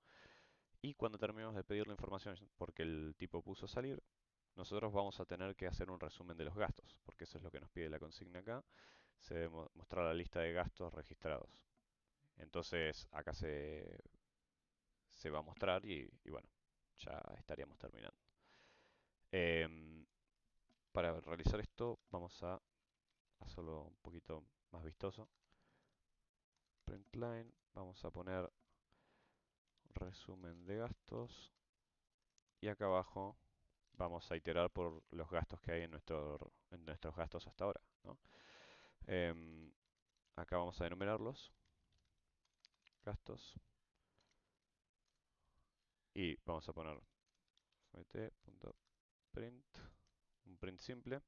Y cuando terminemos de pedir la información, porque el tipo puso salir, nosotros vamos a tener que hacer un resumen de los gastos, porque eso es lo que nos pide la consigna acá. Se debe mostrar la lista de gastos registrados. Entonces acá se va a mostrar y bueno, ya estaríamos terminando. Em, para realizar esto vamos a hacerlo un poquito más vistoso. Print line, vamos a poner resumen de gastos y acá abajo vamos a iterar por los gastos que hay en nuestros gastos hasta ahora, ¿no? Em, Acá vamos a enumerarlos, gastos, y vamos a poner mt.print, un print simple,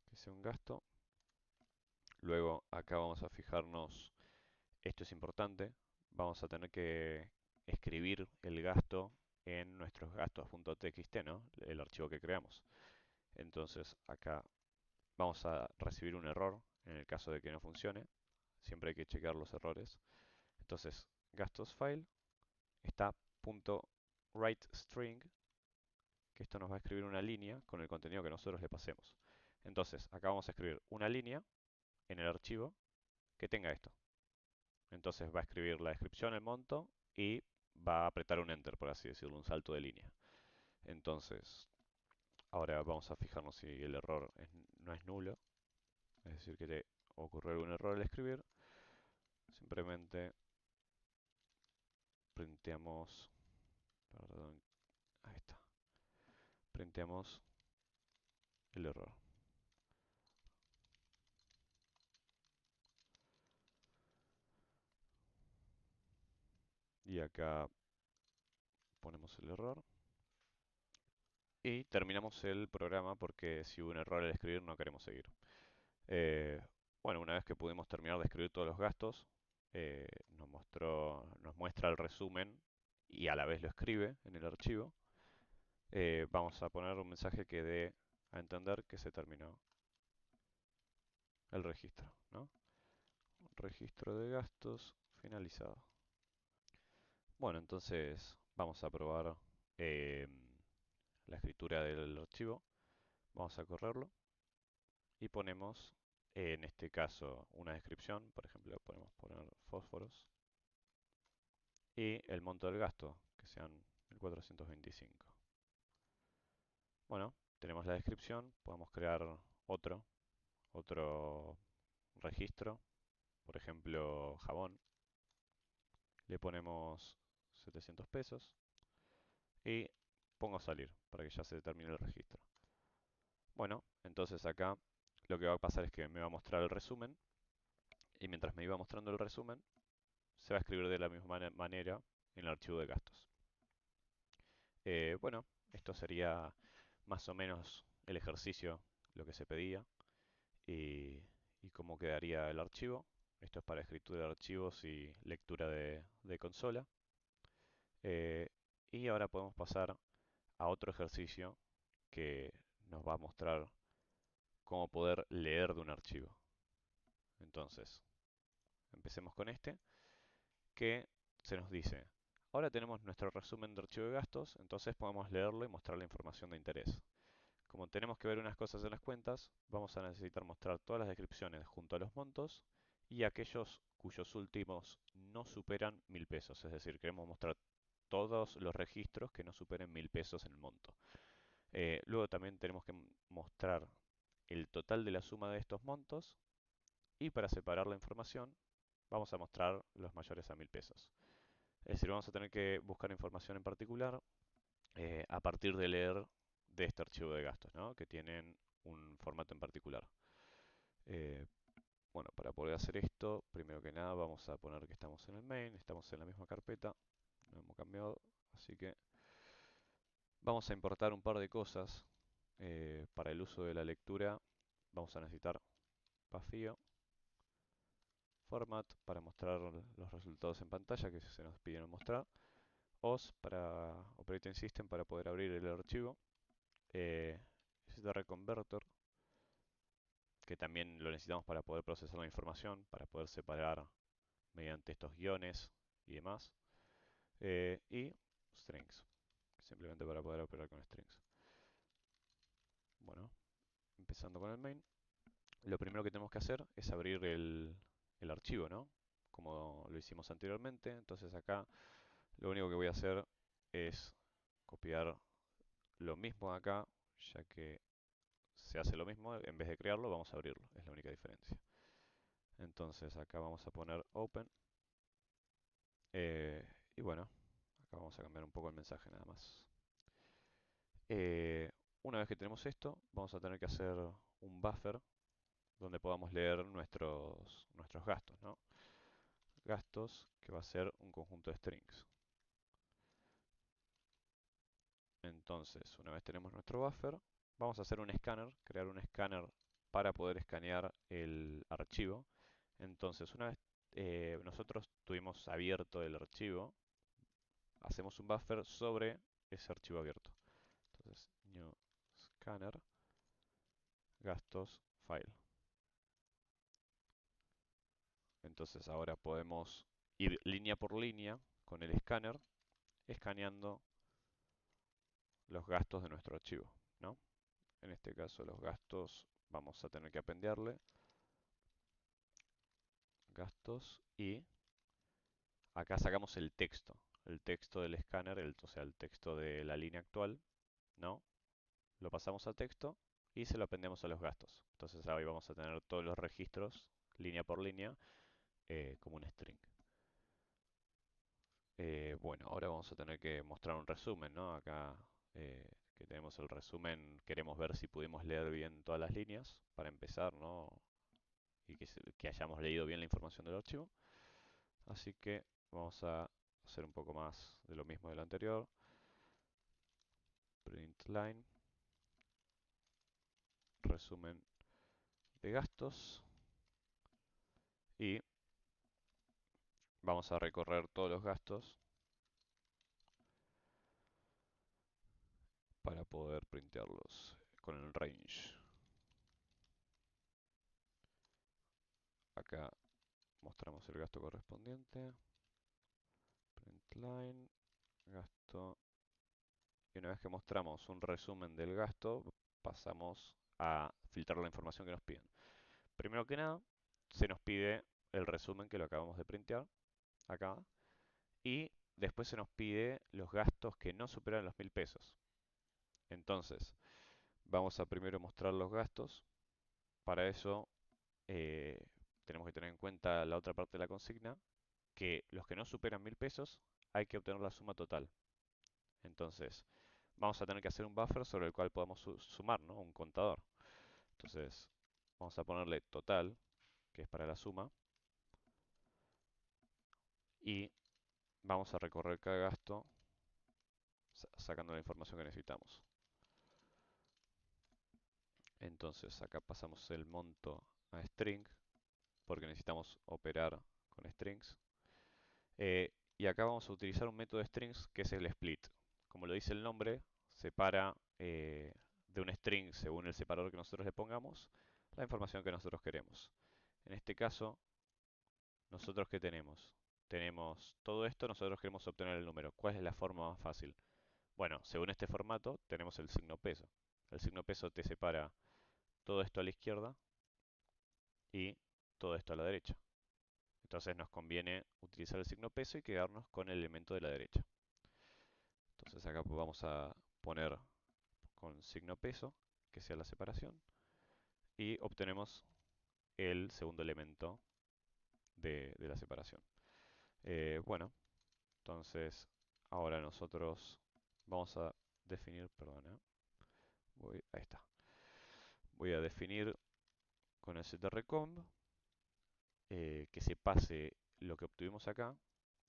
que sea un gasto. Luego acá vamos a fijarnos, esto es importante, vamos a tener que escribir el gasto en nuestros gastos.txt, ¿no? El archivo que creamos. Entonces acá vamos a recibir un error en el caso de que no funcione. Siempre hay que checar los errores. Entonces, gastos file está .writeString, que esto nos va a escribir una línea con el contenido que nosotros le pasemos. Entonces, acá vamos a escribir una línea en el archivo que tenga esto. Entonces va a escribir la descripción, el monto y va a apretar un enter, por así decirlo, un salto de línea. Entonces, ahora vamos a fijarnos si el error no es nulo, es decir, que te ocurrió algún error al escribir. Simplemente printeamos, perdón, ahí está, printeamos el error. Y acá ponemos el error. Y terminamos el programa porque si hubo un error al escribir no queremos seguir. Eh, bueno, una vez que pudimos terminar de escribir todos los gastos, nos muestra el resumen y a la vez lo escribe en el archivo. Vamos a poner un mensaje que dé a entender que se terminó el registro, ¿no? Registro de gastos finalizado. Bueno, entonces vamos a probar eh, la escritura del archivo. Vamos a correrlo y ponemos, en este caso, una descripción. Por ejemplo, podemos poner fósforos y el monto del gasto, que sean 1425. Bueno, tenemos la descripción, podemos crear otro registro, por ejemplo, jabón. Le ponemos 700 pesos y pongo salir para que ya se termine el registro. Bueno, entonces acá lo que va a pasar es que me va a mostrar el resumen y mientras me iba mostrando el resumen, se va a escribir de la misma manera en el archivo de gastos. Bueno, esto sería más o menos el ejercicio, lo que se pedía y cómo quedaría el archivo. Esto es para escritura de archivos y lectura de consola. Eh, y ahora podemos pasar a otro ejercicio que nos va a mostrar cómo poder leer de un archivo. Entonces, empecemos con este, que se nos dice, ahora tenemos nuestro resumen de archivo de gastos, entonces podemos leerlo y mostrar la información de interés. Como tenemos que ver unas cosas en las cuentas, vamos a necesitar mostrar todas las descripciones junto a los montos y aquellos cuyos últimos no superan 1000 pesos. Es decir, queremos mostrar todos los registros que no superen 1000 pesos en el monto. Luego también tenemos que mostrar el total de la suma de estos montos y para separar la información vamos a mostrar los mayores a 1000 pesos. Es decir, vamos a tener que buscar información en particular a partir de leer de este archivo de gastos, ¿no? Que tienen un formato en particular. Eh, bueno, para poder hacer esto, primero que nada vamos a poner que estamos en el main, estamos en la misma carpeta, no hemos cambiado, así que vamos a importar un par de cosas. Para el uso de la lectura vamos a necesitar vacío format para mostrar los resultados en pantalla que se nos pidieron mostrar, OS para Operating System para poder abrir el archivo, eh, STR que también lo necesitamos para poder procesar la información, para poder separar mediante estos guiones y demás, y strings, simplemente para poder operar con strings. Bueno, empezando con el main, lo primero que tenemos que hacer es abrir el archivo, ¿no? Como lo hicimos anteriormente. Entonces acá lo único que voy a hacer es copiar lo mismo acá, ya que se hace lo mismo, en vez de crearlo vamos a abrirlo, es la única diferencia. Entonces acá vamos a poner open, eh, y bueno, acá vamos a cambiar un poco el mensaje nada más. Eh, una vez que tenemos esto, vamos a tener que hacer un buffer donde podamos leer nuestros gastos, ¿no? Gastos, que va a ser un conjunto de strings. Entonces, una vez tenemos nuestro buffer, vamos a hacer un escáner, crear un escáner para poder escanear el archivo. Entonces, una vez nosotros tuvimos abierto el archivo, hacemos un buffer sobre ese archivo abierto. Entonces, new scanner, gastos, file. Entonces ahora podemos ir línea por línea con el escáner, escaneando los gastos de nuestro archivo, ¿no? En este caso los gastos vamos a tener que apenderle gastos y acá sacamos el texto del escáner, o sea, el texto de la línea actual, ¿no? Lo pasamos a texto y se lo appendemos a los gastos. Entonces ahí vamos a tener todos los registros, línea por línea, como un string. Bueno, ahora vamos a tener que mostrar un resumen, ¿no? Acá que tenemos el resumen, queremos ver si pudimos leer bien todas las líneas para empezar, ¿no? Y que hayamos leído bien la información del archivo. Así que vamos a hacer un poco más de lo mismo de lo anterior. Print line, resumen de gastos y vamos a recorrer todos los gastos para poder printearlos con el range. Acá mostramos el gasto correspondiente. Print line, gasto. Y una vez que mostramos un resumen del gasto, pasamos a filtrar la información que nos piden. Primero que nada, se nos pide el resumen que lo acabamos de printear acá. Y después se nos pide los gastos que no superan los 1000 pesos. Entonces, vamos a primero mostrar los gastos. Para eso eh, tenemos que tener en cuenta la otra parte de la consigna, que los que no superan 1000 pesos hay que obtener la suma total. Entonces, vamos a tener que hacer un buffer sobre el cual podamos sumar, ¿no? Un contador. Entonces, vamos a ponerle total, que es para la suma, y vamos a recorrer cada gasto sacando la información que necesitamos. Entonces, acá pasamos el monto a string, porque necesitamos operar con strings. Y acá vamos a utilizar un método de strings que es el split. Como lo dice el nombre, separa de un string, según el separador que nosotros le pongamos, la información que nosotros queremos. En este caso, ¿nosotros qué tenemos? Tenemos todo esto, nosotros queremos obtener el número. ¿Cuál es la forma más fácil? Bueno, según este formato, tenemos el signo peso. El signo peso te separa todo esto a la izquierda y todo esto a la derecha. Entonces nos conviene utilizar el signo peso y quedarnos con el elemento de la derecha. Entonces acá vamos a poner con signo peso, que sea la separación, y obtenemos el segundo elemento de la separación. Bueno, entonces ahora nosotros vamos a definir, perdona, ahí está. Voy a definir con el strcomp que se pase lo que obtuvimos acá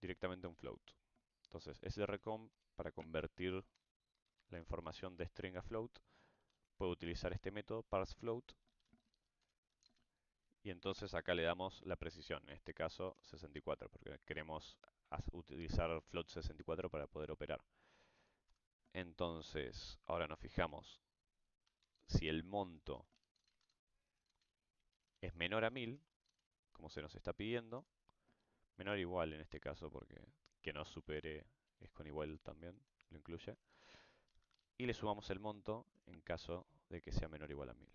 directamente a un float. Entonces, strcomp para convertir la información de string a float puedo utilizar este método parsefloat Y entonces acá le damos la precisión, en este caso 64, porque queremos utilizar float 64 para poder operar. Entonces, ahora nos fijamos si el monto es menor a 1000, como se nos está pidiendo, menor o igual en este caso, porque que no supere es con igual también, lo incluye, y le sumamos el monto en caso de que sea menor o igual a 1000.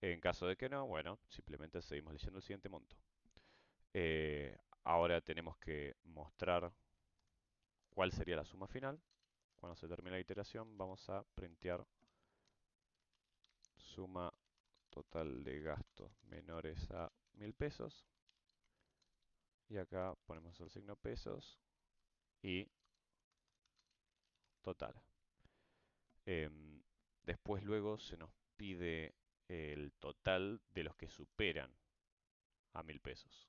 En caso de que no, bueno, simplemente seguimos leyendo el siguiente monto. Ahora tenemos que mostrar cuál sería la suma final. Cuando se termine la iteración, vamos a printear suma total de gastos menores a 1000 pesos. Y acá ponemos el signo pesos y total. Em, Después luego se nos pide el total de los que superan a 1000 pesos.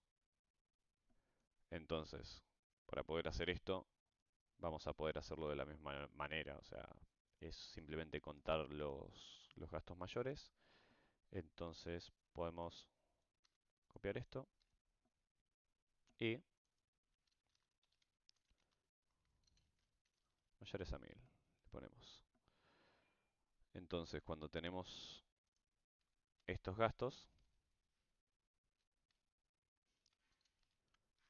Entonces, para poder hacer esto, vamos a poder hacerlo de la misma manera. O sea, es simplemente contar los gastos mayores. Entonces podemos copiar esto y mayores a 1000. Le ponemos. Entonces, cuando tenemos estos gastos,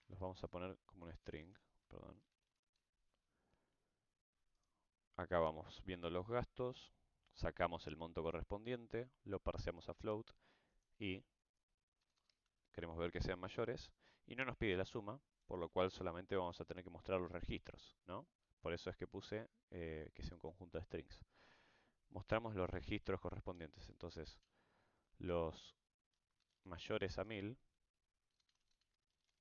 los vamos a poner como un string. Perdón. Acá vamos viendo los gastos, sacamos el monto correspondiente, lo parseamos a float y queremos ver que sean mayores y no nos pide la suma, por lo cual solamente vamos a tener que mostrar los registros, ¿no? Por eso es que puse que sea un conjunto de strings. Mostramos los registros correspondientes, entonces los mayores a 1000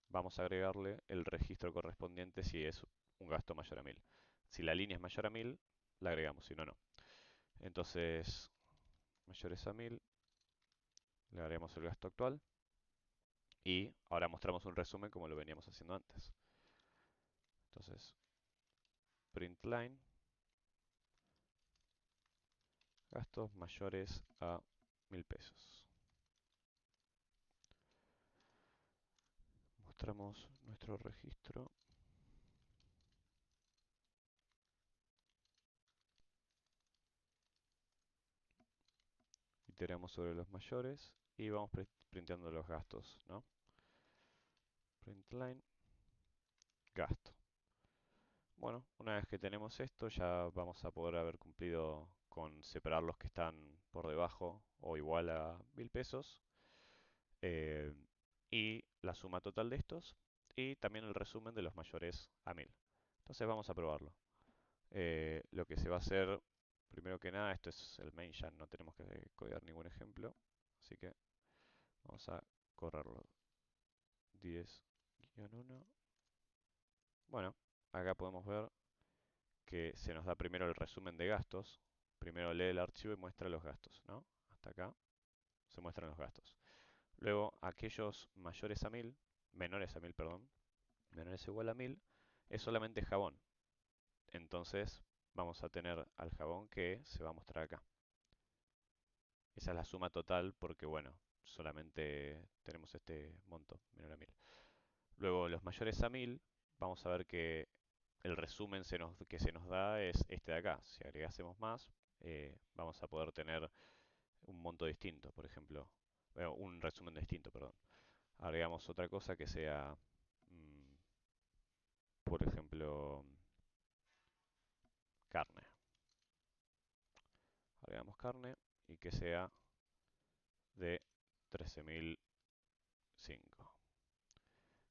vamos a agregarle el registro correspondiente si es un gasto mayor a 1000. Si la línea es mayor a 1000, la agregamos, si no, no. Entonces, mayores a 1000, le agregamos el gasto actual y ahora mostramos un resumen como lo veníamos haciendo antes. Entonces, print line, gastos mayores a 1000 pesos. Mostramos nuestro registro. Iteramos sobre los mayores y vamos printeando los gastos, ¿no? Print line, gasto. Bueno, una vez que tenemos esto, ya vamos a poder haber cumplido con separar los que están por debajo o igual a 1000 pesos eh, y la suma total de estos y también el resumen de los mayores a 1000. Entonces vamos a probarlo. Lo que se va a hacer, primero que nada, esto es el main ya, no tenemos que codear ningún ejemplo, así que vamos a correrlo. 10-1. Bueno, acá podemos ver que se nos da primero el resumen de gastos. Primero lee el archivo y muestra los gastos, ¿no? Hasta acá se muestran los gastos. Luego, aquellos mayores a 1000, menores a 1000, perdón, menores o igual a 1000, es solamente jabón. Entonces, vamos a tener al jabón que se va a mostrar acá. Esa es la suma total porque, bueno, solamente tenemos este monto, menor a 1000. Luego, los mayores a 1000, vamos a ver que el resumen que se nos da es este de acá. Si agregásemos más, vamos a poder tener un monto distinto, por ejemplo, un resumen distinto, perdón. Agregamos otra cosa que sea, mm, por ejemplo, carne. Agregamos carne y que sea de 13.005.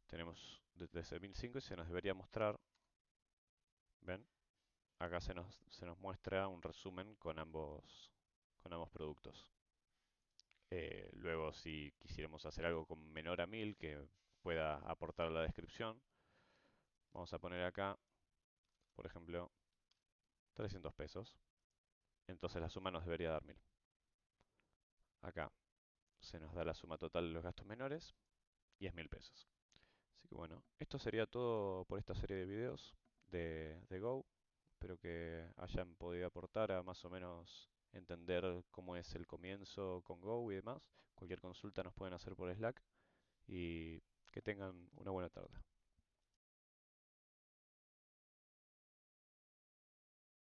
Tenemos de 13.005 y se nos debería mostrar, ¿ven? Acá se nos muestra un resumen con ambos productos. Luego, si quisiéramos hacer algo con menor a 1000 que pueda aportar la descripción, vamos a poner acá, por ejemplo, 300 pesos. Entonces la suma nos debería dar 1000. Acá se nos da la suma total de los gastos menores y es 1000 pesos. Así que bueno, esto sería todo por esta serie de videos de Go. Espero que hayan podido aportar a más o menos entender cómo es el comienzo con Go y demás. Cualquier consulta nos pueden hacer por Slack y que tengan una buena tarde.